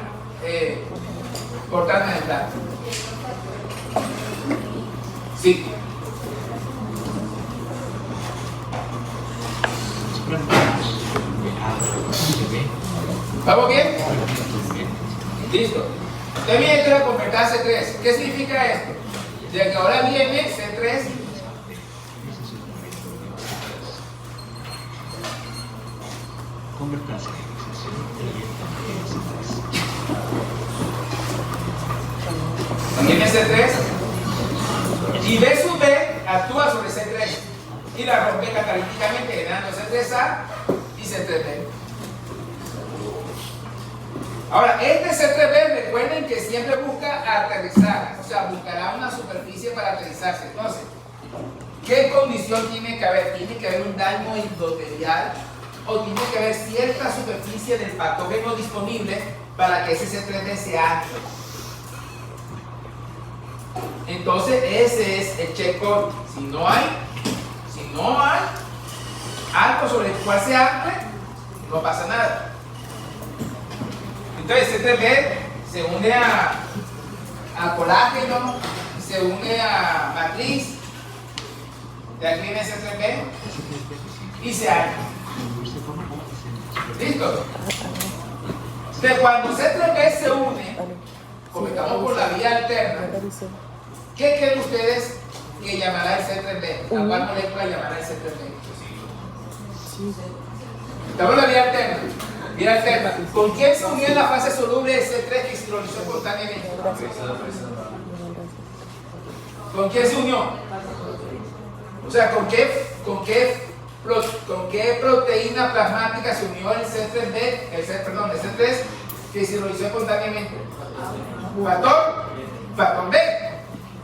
S1: cortando en el plano. Sí. ¿Vamos bien? Listo. Usted viene a convertir C3. ¿Qué significa esto? De que ahora viene C3
S4: convertirse
S1: viene C3 y B sub B actúa sobre C3 y la rompe catalíticamente generando C3A y C3B. Ahora, este C3B, recuerden que siempre busca aterrizar, o sea, buscará una superficie para aterrizarse. Entonces, ¿qué condición tiene que haber? Tiene que haber un daño endotelial o tiene que haber cierta superficie del patógeno disponible para que ese C3B se ancle. Entonces, ese es el checkpoint. Si no hay algo sobre el cual se ancle, no pasa nada. Entonces, C3B se une a colágeno, se une a matriz, de aquí viene C3B y se ancla. ¿Listo? Entonces, cuando C3B se une, como estamos por la vía alterna, ¿qué creen ustedes que llamará el C3B? ¿A cuál molécula llamará el C3B? Estamos en la vía alterna. Vía alterna. ¿Con quién se unió en la fase soluble de C3 que se hidrolizó espontáneamente? ¿Con quién se unió? O sea, ¿con qué proteína plasmática se unió el C3B, el C3 que se hidrolizó espontáneamente? Factor B.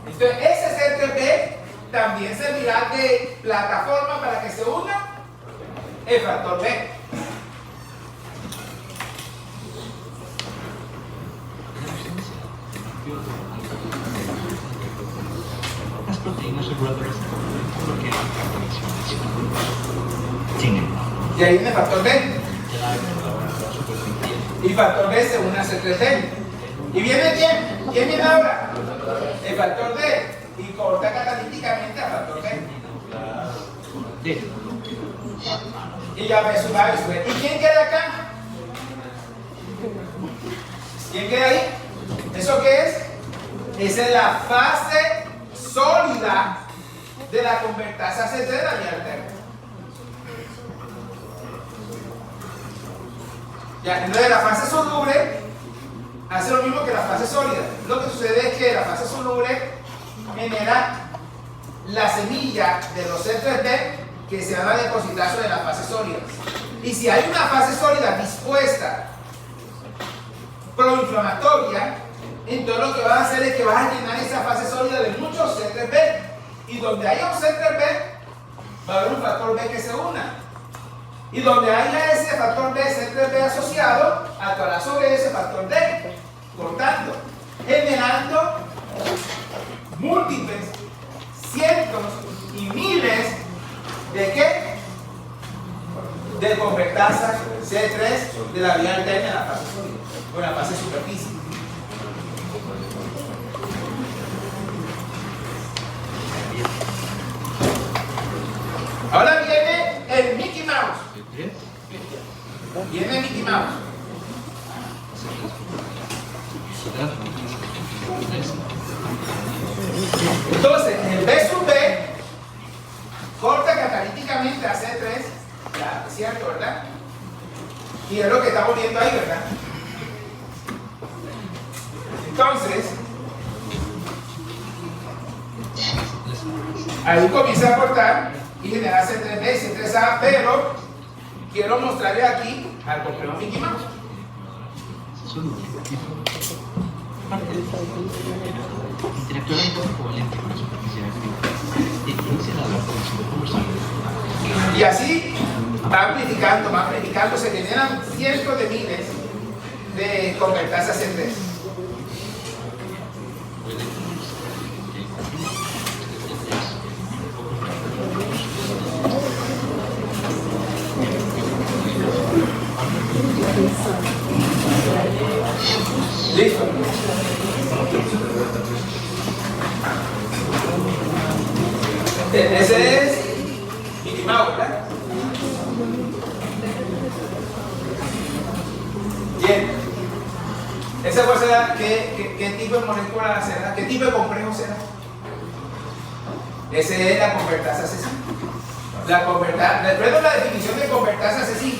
S1: Entonces, ese C3B también servirá de plataforma para que se una el factor B.
S4: Las proteínas reguladoras bloquean la conexión adicional. Sin embargo,
S1: Y ahí viene el factor B. Y factor B se une a C3B. ¿Y viene quién? ¿Quién viene ahora? El factor D. Y corta catalíticamente al factor B. Y ya B sub A y sub B. ¿Y quién queda acá? ¿Quién queda ahí? ¿Eso qué es? Esa es la fase sólida de la convertasa C3 de la vía alterna. Ya, entonces la fase soluble hace lo mismo que la fase sólida. Lo que sucede es que la fase soluble genera la semilla de los C3B que se van a depositar sobre las fases sólidas. Y si hay una fase sólida dispuesta proinflamatoria, entonces lo que vas a hacer es que vas a llenar esa fase sólida de muchos C3B. Y donde haya un C3B, va a haber un factor B que se una. Y donde haya ese factor B, C3B asociado, actuará sobre ese factor D. Por tanto, generando múltiples, cientos y miles de ¿qué? De convertasas C3 de la vía alterna en la fase sólida o en la fase superficie. Ahora viene el Mickey Mouse. Viene el Mickey Mouse. Entonces, el B sub B corta catalíticamente a C3, ya, es cierto, ¿verdad? Y es lo que estamos viendo ahí, ¿verdad? Entonces, ahí comienza a cortar y generar C3B y C3A, pero quiero mostrarle aquí al complejo Mickey Mouse.
S4: Interactúa un poco covalente con la superficie activa. Inicia la adaptación de conversión.
S1: Y así va amplificando, se generan cientos de miles de convertasas C3. Listo. Ese es Mickey Mouse, ¿verdad? Bien. Esa cosa será, ¿qué tipo de molécula será? ¿Qué tipo de complejo será? Ese es la convertasa C5. Recuerden la definición de convertasa C5.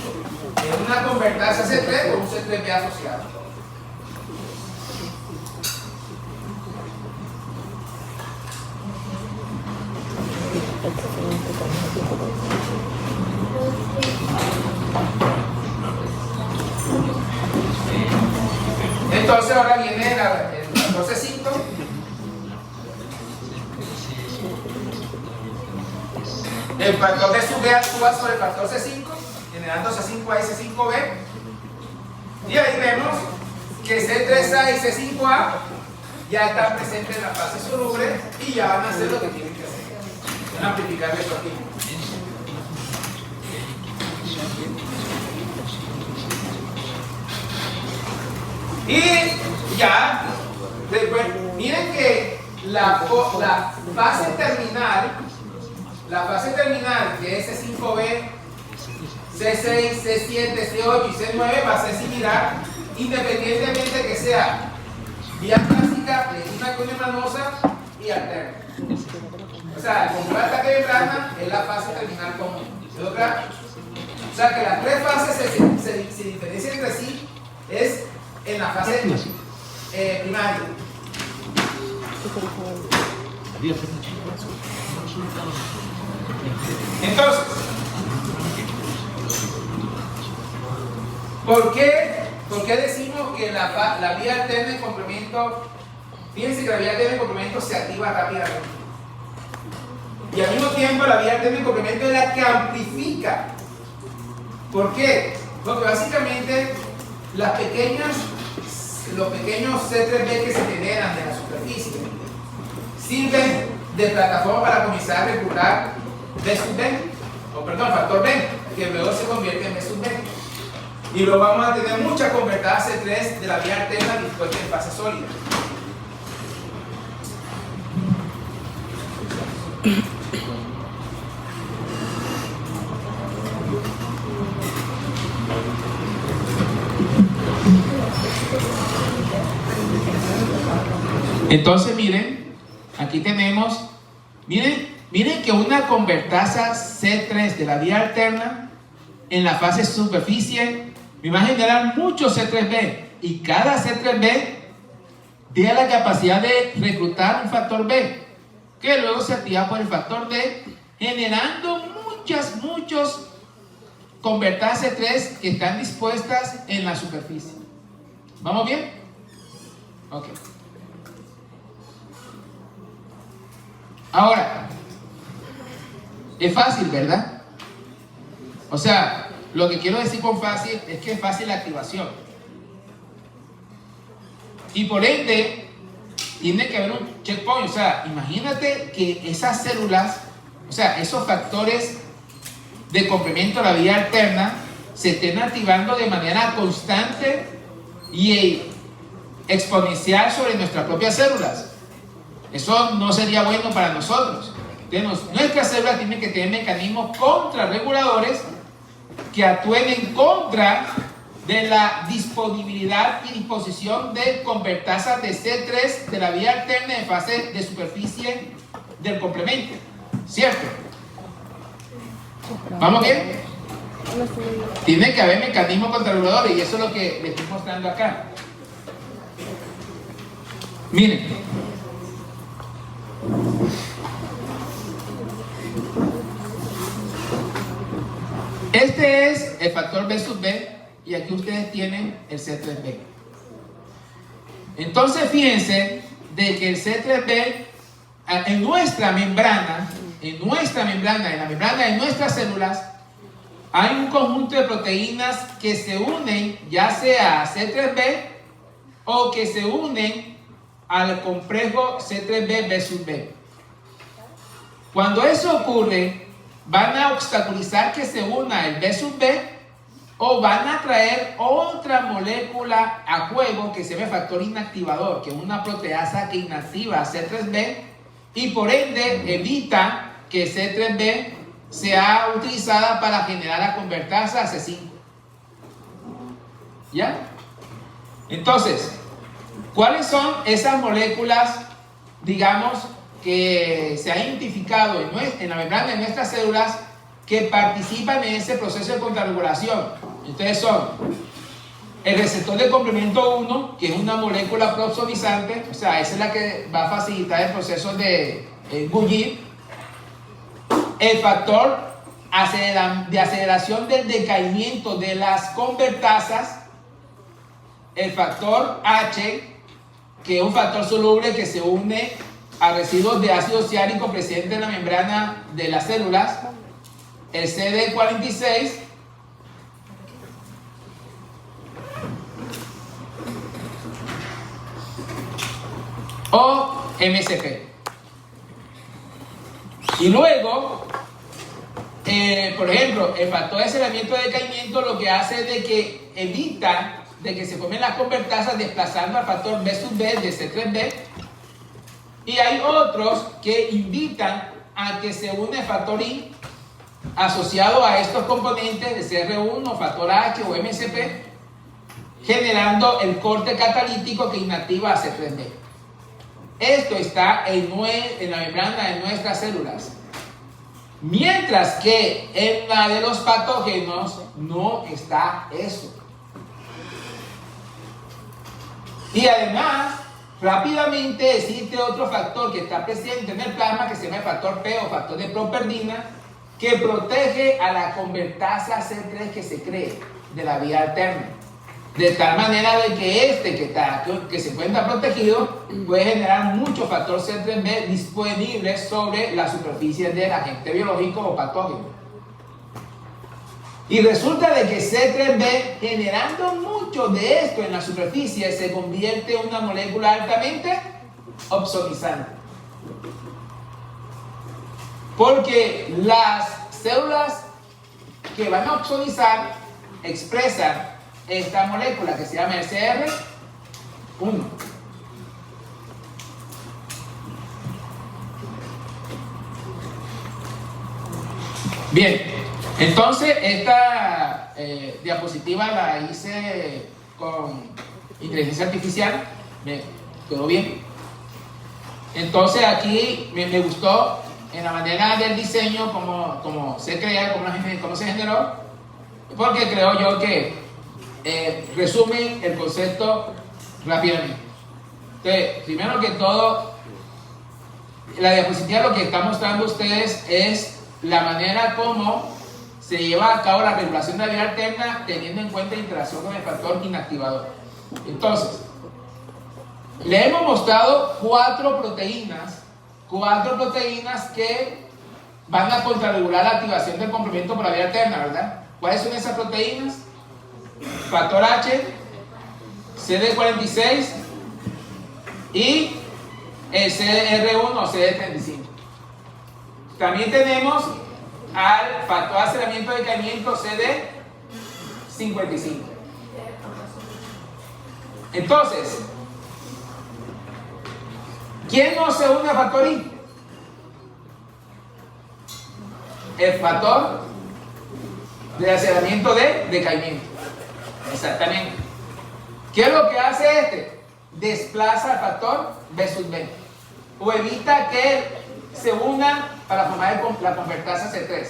S1: Es una convertasa C3 con un C3B asociado. Entonces ahora viene el factor C5. El factor de sub B actúa sobre el factor C5, generando C5A y C5B. Y ahí vemos que C3A y C5A ya están presentes en la fase soluble y ya van a hacer lo que tienen que hacer. Van a amplificar esto aquí. Y ya, después, miren que la fase terminal, que es C5B, C6, C7, C8 y C9 va a ser similar, independientemente que sea vía clásica, legítima con membranosa y alterna. O sea, el control de ataque de membrana es la fase terminal común. O sea, que las tres fases se diferencian entre sí es en la fase primaria. Entonces, ¿por qué decimos que la vía alterna de complemento, fíjense que la vía alterna de complemento se activa rápidamente? Y al mismo tiempo la vía alterna de complemento es la que amplifica. ¿Por qué? Porque básicamente los pequeños C3B que se generan de la superficie sirven de plataforma para comenzar a reclutar B sub B, factor B, que luego se convierte en B sub B. Y luego vamos a tener muchas convertadas C3 de la vía alterna dispuestas en fase sólida. Entonces miren, aquí tenemos, miren que una convertasa C3 de la vía alterna en la fase superficie me va a generar muchos C3B y cada C3B tiene la capacidad de reclutar un factor B que luego se activa por el factor D generando muchos convertase 3 que están dispuestas en la superficie. ¿Vamos bien? Ok. Ahora, es fácil, ¿verdad? O sea, lo que quiero decir con fácil es que es fácil la activación. Y por ende, tiene que haber un checkpoint. O sea, imagínate que esas células, o sea, esos factores de complemento a la vía alterna se estén activando de manera constante y exponencial sobre nuestras propias células. Eso no sería bueno para nosotros. Entonces, nuestras células tienen que tener mecanismos contrarreguladores que actúen en contra de la disponibilidad y disposición de convertasas de C3 de la vía alterna en fase de superficie del complemento. ¿Cierto? ¿Vamos bien? Tiene que haber mecanismos contrarreguladores y eso es lo que les estoy mostrando acá. Miren. Este es el factor B sub B y aquí ustedes tienen el C3B. Entonces fíjense de que el C3B en nuestra membrana, en la membrana de nuestras células, hay un conjunto de proteínas que se unen ya sea a C3B o que se unen al complejo C3B B sub B. Cuando eso ocurre, van a obstaculizar que se una el B sub B o van a traer otra molécula a juego que se llama factor inactivador, que es una proteasa que inactiva C3B y por ende evita que C3B sea utilizada para generar la convertasa C5. ¿Ya? Entonces, ¿cuáles son esas moléculas, digamos, que se ha identificado en la membrana de nuestras células que participan en ese proceso de contrarregulación? Entonces son el receptor de complemento 1, que es una molécula proopsonizante, o sea, esa es la que va a facilitar el proceso de bullir. El factor de aceleración del decaimiento de las convertasas, el factor H, que es un factor soluble que se une a residuos de ácido ciánico presentes en la membrana de las células, el CD46, o MSP. Y luego, por ejemplo, el factor de aceleramiento de decaimiento lo que hace es de que evita de que se formen las convertasas desplazando al factor B sub B de C3B. Y hay otros que invitan a que se une el factor I asociado a estos componentes de CR1, factor H o MSP, generando el corte catalítico que inactiva a C3B. Esto está en la membrana de nuestras células. Mientras que en la de los patógenos no está eso. Y además, rápidamente existe otro factor que está presente en el plasma que se llama el factor P o factor de properdina, que protege a la convertasa C3 que se cree de la vía alterna. De tal manera de que que se encuentra protegido puede generar mucho factor C3B disponible sobre la superficie del agente biológico o patógeno. Y resulta de que C3B, generando mucho de esto en la superficie, se convierte en una molécula altamente opsonizante. Porque las células que van a opsonizar expresan esta molécula que se llama CR1. Bien, entonces esta diapositiva la hice con inteligencia artificial, me quedó bien. Entonces aquí me gustó en la manera del diseño, como se crea, cómo se generó, porque creo yo que resumen el concepto rápidamente. Entonces, primero que todo, la diapositiva lo que está mostrando a ustedes es la manera como se lleva a cabo la regulación de la vía alterna teniendo en cuenta la interacción con el factor inactivador. Entonces, le hemos mostrado cuatro proteínas que van a contrarregular la activación del complemento por la vía alterna, ¿verdad? ¿Cuáles son esas proteínas? Factor H, CD46 y el CR1 o CD35. También tenemos al factor de aceleramiento de decaimiento CD55. Entonces, ¿quién no se une al factor I? El factor de aceleramiento de decaimiento. Exactamente. ¿Qué es lo que hace este? Desplaza al factor B sub B o evita que se una para formar la convertasa C3.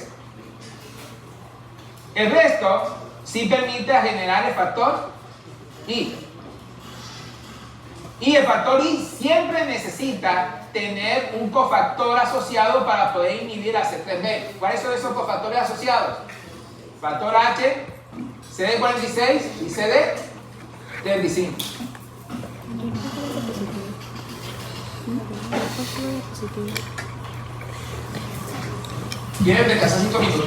S1: El resto sí permite generar el factor I. Y el factor I siempre necesita tener un cofactor asociado para poder inhibir a C3B. ¿Cuáles son esos cofactores asociados? Factor H, CD46 y CD35. ¿Quieren descansar 5 minutos?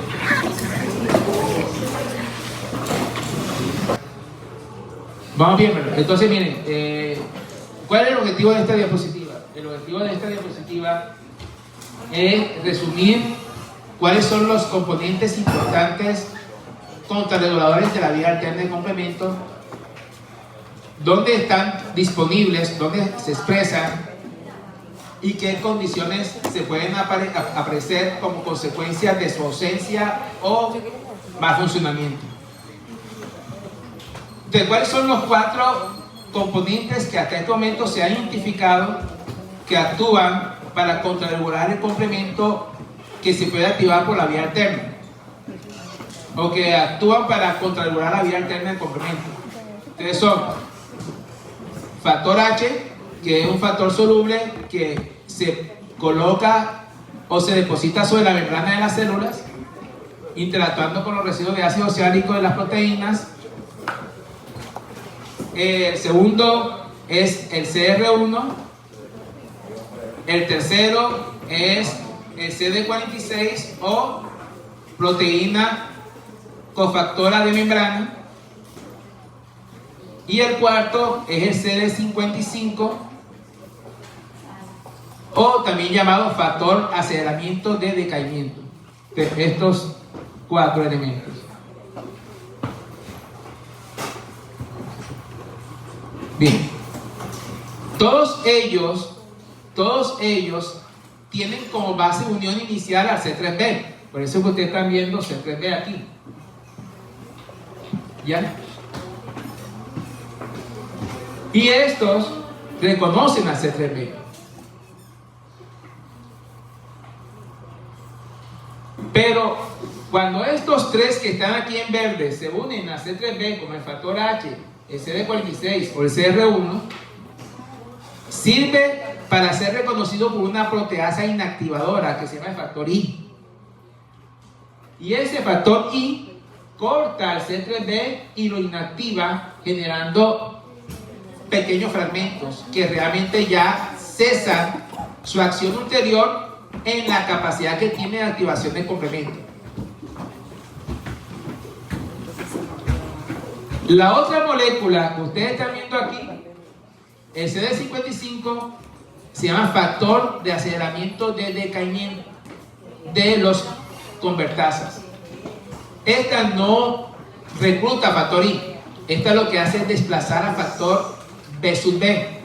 S1: Vamos bien, ¿verdad? Entonces miren, ¿cuál es el objetivo de esta diapositiva? El objetivo de esta diapositiva es resumir cuáles son los componentes importantes contrarreguladores de la vía alterna de complemento, dónde están disponibles, dónde se expresan y qué condiciones se pueden aparecer como consecuencia de su ausencia o mal funcionamiento. Entonces, ¿cuáles son los cuatro componentes que hasta este momento se han identificado que actúan para contrarregular el complemento que se puede activar por la vía alterna? O que actúan para contrarregular la vía alterna del complemento. Entonces son factor H, que es un factor soluble que se coloca o se deposita sobre la membrana de las células, interactuando con los residuos de ácido oxálico de las proteínas. El segundo es el CR1. El tercero es el CD46 o proteína cofactora de membrana. Y el cuarto es el CD55 o también llamado factor aceleramiento de decaimiento. De estos cuatro elementos. Bien, todos ellos tienen como base unión inicial al C3B. Por eso que ustedes están viendo C3B aquí. ¿Ya? Y estos reconocen al C3B. Pero cuando estos tres que están aquí en verde se unen a C3B como el factor H, el CD46 o el CR1, sirve para ser reconocido por una proteasa inactivadora que se llama el factor I. Y ese factor I corta al C3B y lo inactiva, generando pequeños fragmentos que realmente ya cesan su acción ulterior en la capacidad que tiene de activación del complemento. La otra molécula que ustedes están viendo aquí, el CD55, se llama factor de aceleramiento de decaimiento de los convertasas. Esta no recluta factor I. Esta lo que hace es desplazar al factor B sub B.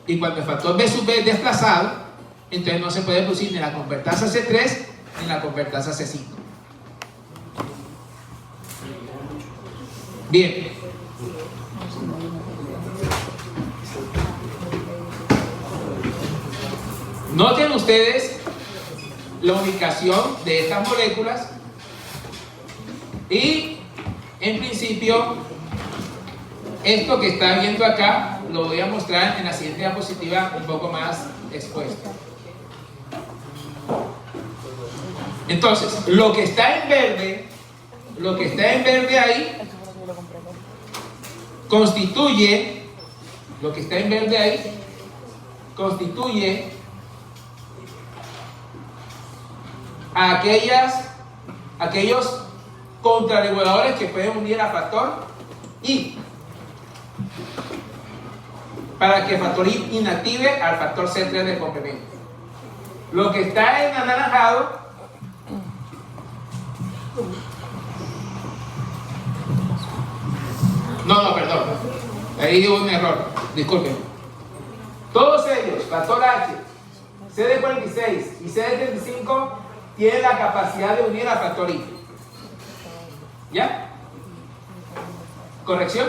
S1: Y cuando el factor B sub B es desplazado, entonces no se puede producir ni la convertasa C3 ni la convertasa C5. Bien. Noten ustedes la ubicación de estas moléculas y en principio esto que está viendo acá lo voy a mostrar en la siguiente diapositiva un poco más expuesto. Entonces, lo que está en verde ahí, constituye, lo que está en verde ahí, constituye a aquellos contrarreguladores que pueden unir a factor I, para que factor I inactive al factor C3 del complemento. Lo que está en anaranjado perdón, ahí hubo un error, disculpen. Todos ellos, factor H, CD46 y CD35, tienen la capacidad de unir a factor I. ¿Ya? ¿Corrección?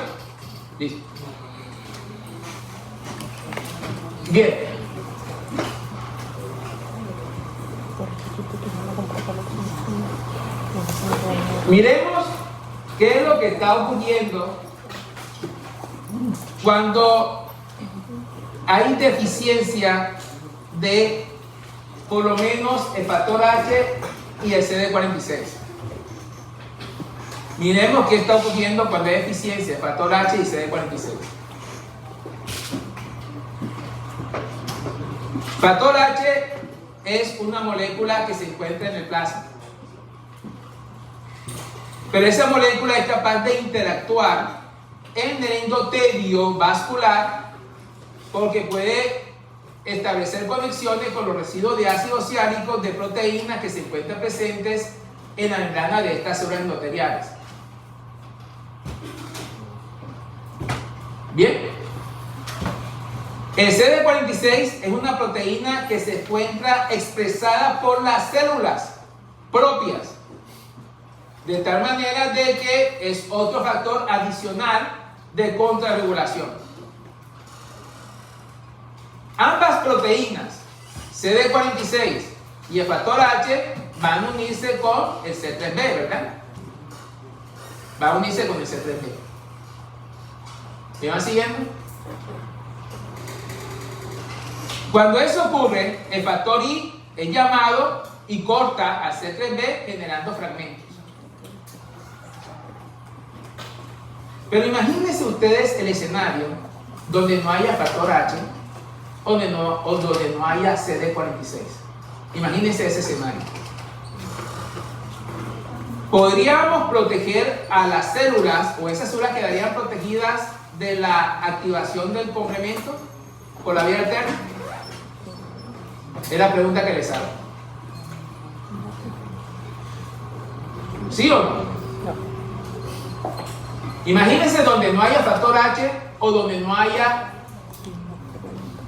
S1: Listo. Bien. Miremos qué es lo que está ocurriendo cuando hay deficiencia de por lo menos el factor H y el CD46. Miremos qué está ocurriendo cuando hay deficiencia de factor H y CD46. Factor H es una molécula que se encuentra en el plasma. Pero esa molécula es capaz de interactuar en el endotelio vascular porque puede establecer conexiones con los residuos de ácido ciánico de proteínas que se encuentran presentes en la membrana de estas células endoteliales. Bien. El CD46 es una proteína que se encuentra expresada por las células propias, de tal manera de que es otro factor adicional de contrarregulación. Ambas proteínas, CD46 y el factor H, van a unirse con el C3b, ¿verdad? Va a unirse con el C3b. ¿Me van siguiendo? Cuando eso ocurre, el factor I es llamado y corta al C3b generando fragmentos. Pero imagínense ustedes el escenario donde no haya factor H o donde no haya CD46. Imagínense ese escenario. ¿Podríamos proteger a las células o esas células quedarían protegidas de la activación del complemento por la vía alterna? Es la pregunta que les hago. ¿Sí o no? Imagínense donde no haya factor H o donde no haya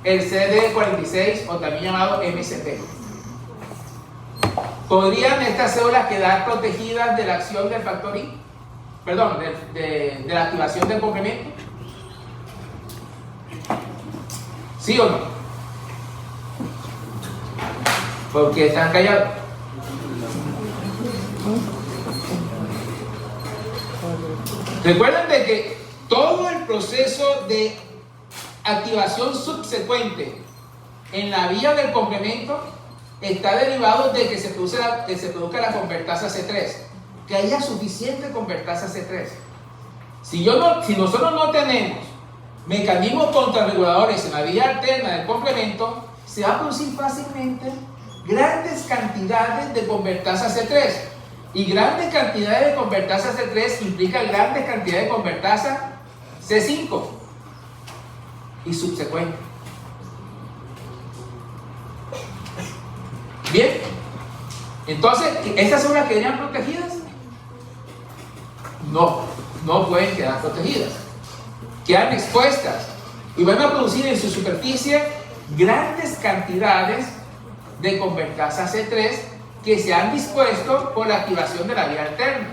S1: el CD46 o también llamado MCP. ¿Podrían estas células quedar protegidas de la acción del factor I? Perdón, de la activación del complemento. ¿Sí o no? Porque están callados. Recuerden de que todo el proceso de activación subsecuente en la vía del complemento está derivado de que se produzca la convertasa C3, que haya suficiente convertasa C3. Si nosotros no tenemos mecanismos contrarreguladores en la vía alterna del complemento, se va a producir fácilmente grandes cantidades de convertasa C3. Y grandes cantidades de convertasa C3 implican grandes cantidades de convertasa C5 y subsecuente. Bien, entonces, ¿estas células quedarían protegidas? No pueden quedar protegidas. Quedan expuestas y van a producir en su superficie grandes cantidades de convertasa C3 que se han dispuesto por la activación de la vía alterna.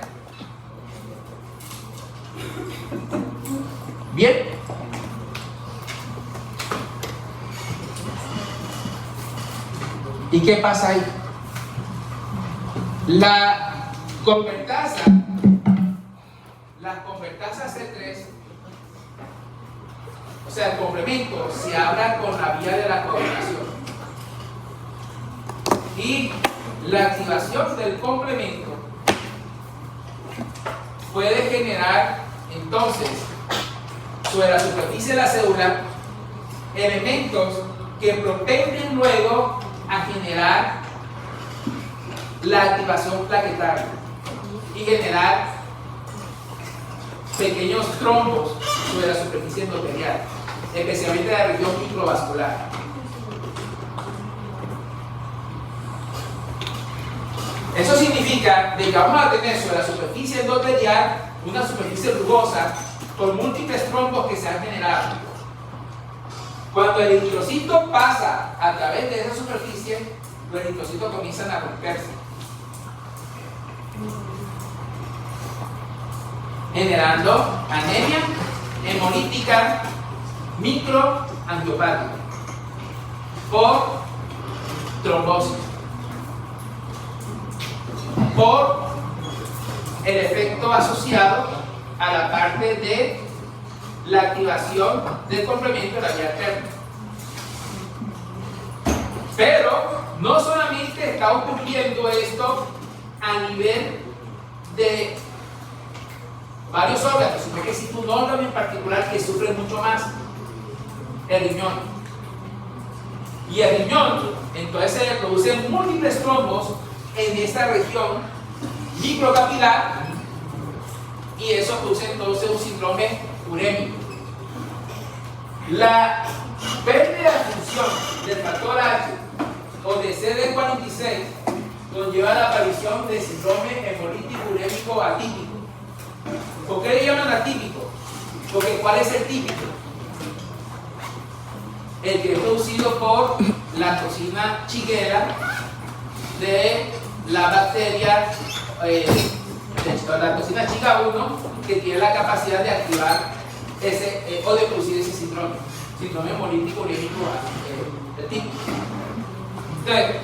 S1: Bien. ¿Y qué pasa ahí? Las convertasas C3, o sea, el complemento se habla con la vía de la coagulación. Y la activación del complemento puede generar entonces sobre la superficie de la célula elementos que propenden luego a generar la activación plaquetaria y generar pequeños trombos sobre la superficie endotelial, especialmente la región microvascular. Eso significa de que vamos a tener sobre la superficie endotelial una superficie rugosa con múltiples trombos que se han generado. Cuando el eritrocito pasa a través de esa superficie, los eritrocitos comienzan a romperse, generando anemia hemolítica microangiopática por trombosis, por el efecto asociado a la parte de la activación del complemento de la vía alterna. Pero no solamente está ocurriendo esto a nivel de varios órganos, sino que existe un órgano en particular que sufre mucho más, el riñón. Y el riñón, entonces se producen múltiples trombos en esta región microcapilar y eso produce entonces un síndrome urémico. La pérdida de función del factor H o de CD46 conlleva la aparición de síndrome hemolítico urémico atípico. ¿Por qué le llaman atípico? Porque ¿cuál es el típico? El que es producido por la toxina Shigella de la bacteria, la toxina chica 1, que tiene la capacidad de activar ese o de producir ese síndrome hemolítico urémico típico. Entonces,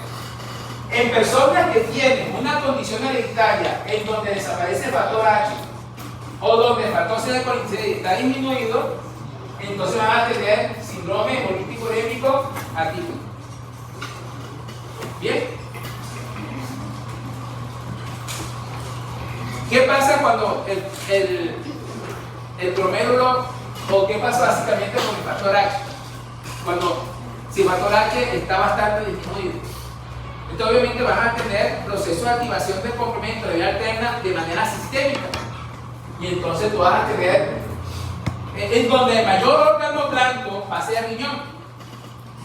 S1: en personas que tienen una condición hereditaria en donde desaparece el factor H o donde el factor CD46 está disminuido, entonces van a tener síndrome hemolítico urémico atípico. Bien. ¿Qué pasa cuando el glomérulo, o qué pasa básicamente con el factor H? Si el factor H está bastante disminuido, entonces obviamente van a tener procesos de activación del complemento de vía alterna de manera sistémica. Y entonces tú vas a tener, en donde el mayor órgano blanco pase al riñón,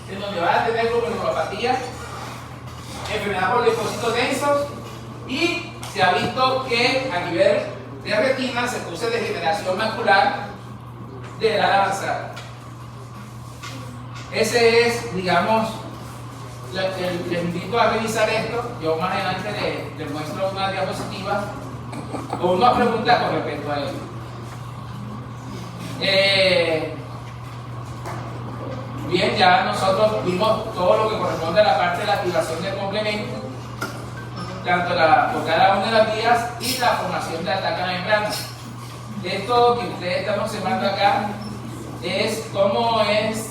S1: en donde vas a tener glomerulopatía, enfermedad por linfocitos densos, y se ha visto que a nivel de retina se produce degeneración macular de edad avanzada. Ese es, digamos, les invito a revisar esto. Yo más adelante les muestro una diapositiva o una pregunta con respecto a ello. Bien, ya nosotros vimos todo lo que corresponde a la parte de la activación del complemento, tanto por cada una de las vías y la formación de ataque a la membrana. Esto que ustedes están observando acá es cómo es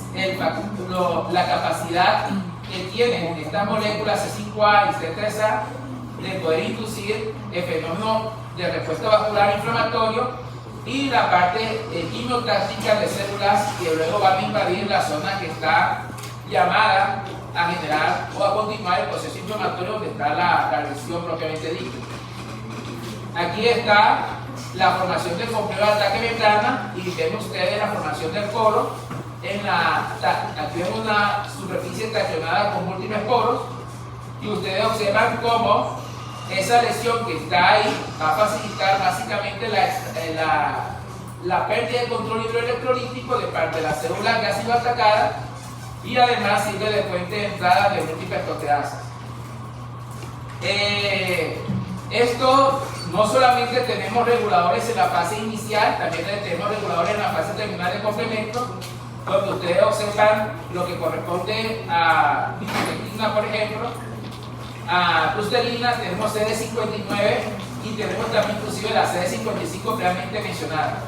S1: la capacidad que tienen estas moléculas C5A y C3A de poder inducir el fenómeno de respuesta vascular inflamatorio y la parte quimiotáctica de células que luego van a invadir la zona que está llamada a generar o a continuar el proceso inflamatorio donde está la lesión propiamente dicha. Aquí está la formación del complejo de ataque membrana y vemos ustedes la formación del poro. Aquí vemos una superficie estacionada con múltiples poros y ustedes observan cómo esa lesión que está ahí va a facilitar básicamente la pérdida de control hidroelectrolítico de parte de la célula que ha sido atacada y además sirve de fuente de entrada de múltiples proteasas. Esto no solamente tenemos reguladores en la fase inicial, también tenemos reguladores en la fase terminal de complemento, donde ustedes observan lo que corresponde a nitroglicerina, por ejemplo, a clusterina, tenemos CD59 y tenemos también inclusive la CD55 previamente mencionada.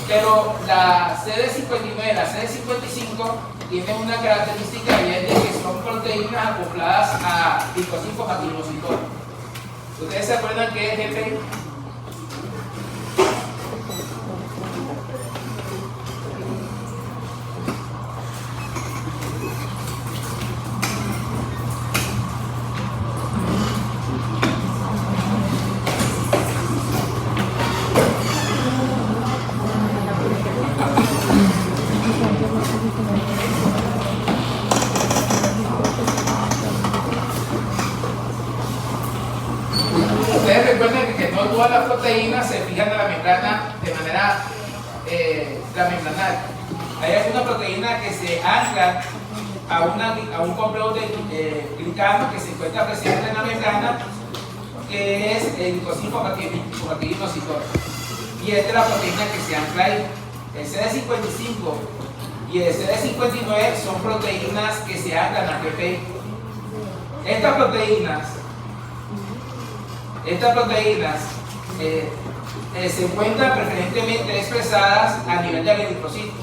S1: Pero la CD59 y la CD55 tienen una característica y es de que son proteínas acopladas a glicosilfosfatidinositol. ¿Ustedes se acuerdan qué es GPI? Ustedes recuerden que no todas las proteínas se fijan a la membrana de manera transmembranal. Hay algunas proteínas que se anclan a un complejo de glicano que se encuentra presente en la membrana, que es el glicosilfosfatidinositol. Y esta es la proteína que se ancla ahí. El CD55 y el CD59 son proteínas que se anclan a GPI. Estas proteínas se encuentran preferentemente expresadas a nivel del eritrocito.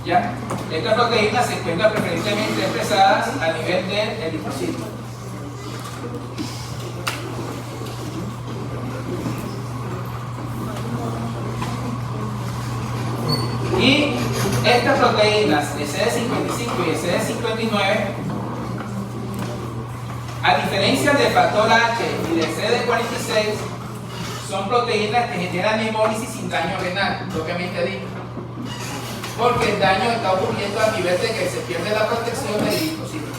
S1: ¿Ya? Estas proteínas se encuentran preferentemente expresadas a nivel del eritrocito. Y estas proteínas, el CD55 y el CD59, a diferencia del factor H y del CD46, son proteínas que generan hemólisis sin daño renal, propiamente dicho. Porque el daño está ocurriendo a nivel de que se pierde la protección del eritrocito.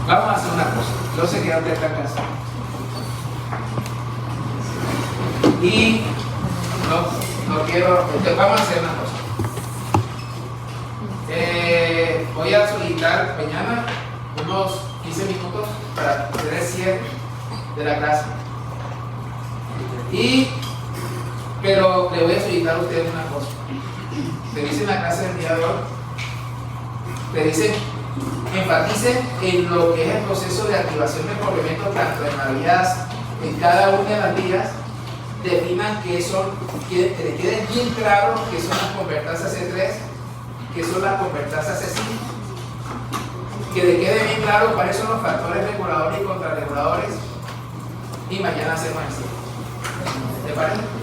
S1: Vamos a hacer una cosa. Yo sé que usted está cansado. Y no quiero. Vamos a hacer una cosa. Voy a solicitar mañana unos 15 minutos para hacer el cierre de la clase. Pero le voy a solicitar a ustedes una cosa. Te dicen la clase del día de hoy. Te dicen. Enfaticen en lo que es el proceso de activación del complemento tanto en las vías, en cada una de las vías, definan que son, que le quede bien claro que son las convertasas C3, que son las convertasas C5, que le quede bien claro cuáles son los factores reguladores y contrarreguladores, y mañana hacemos el cierre. ¿Te parece?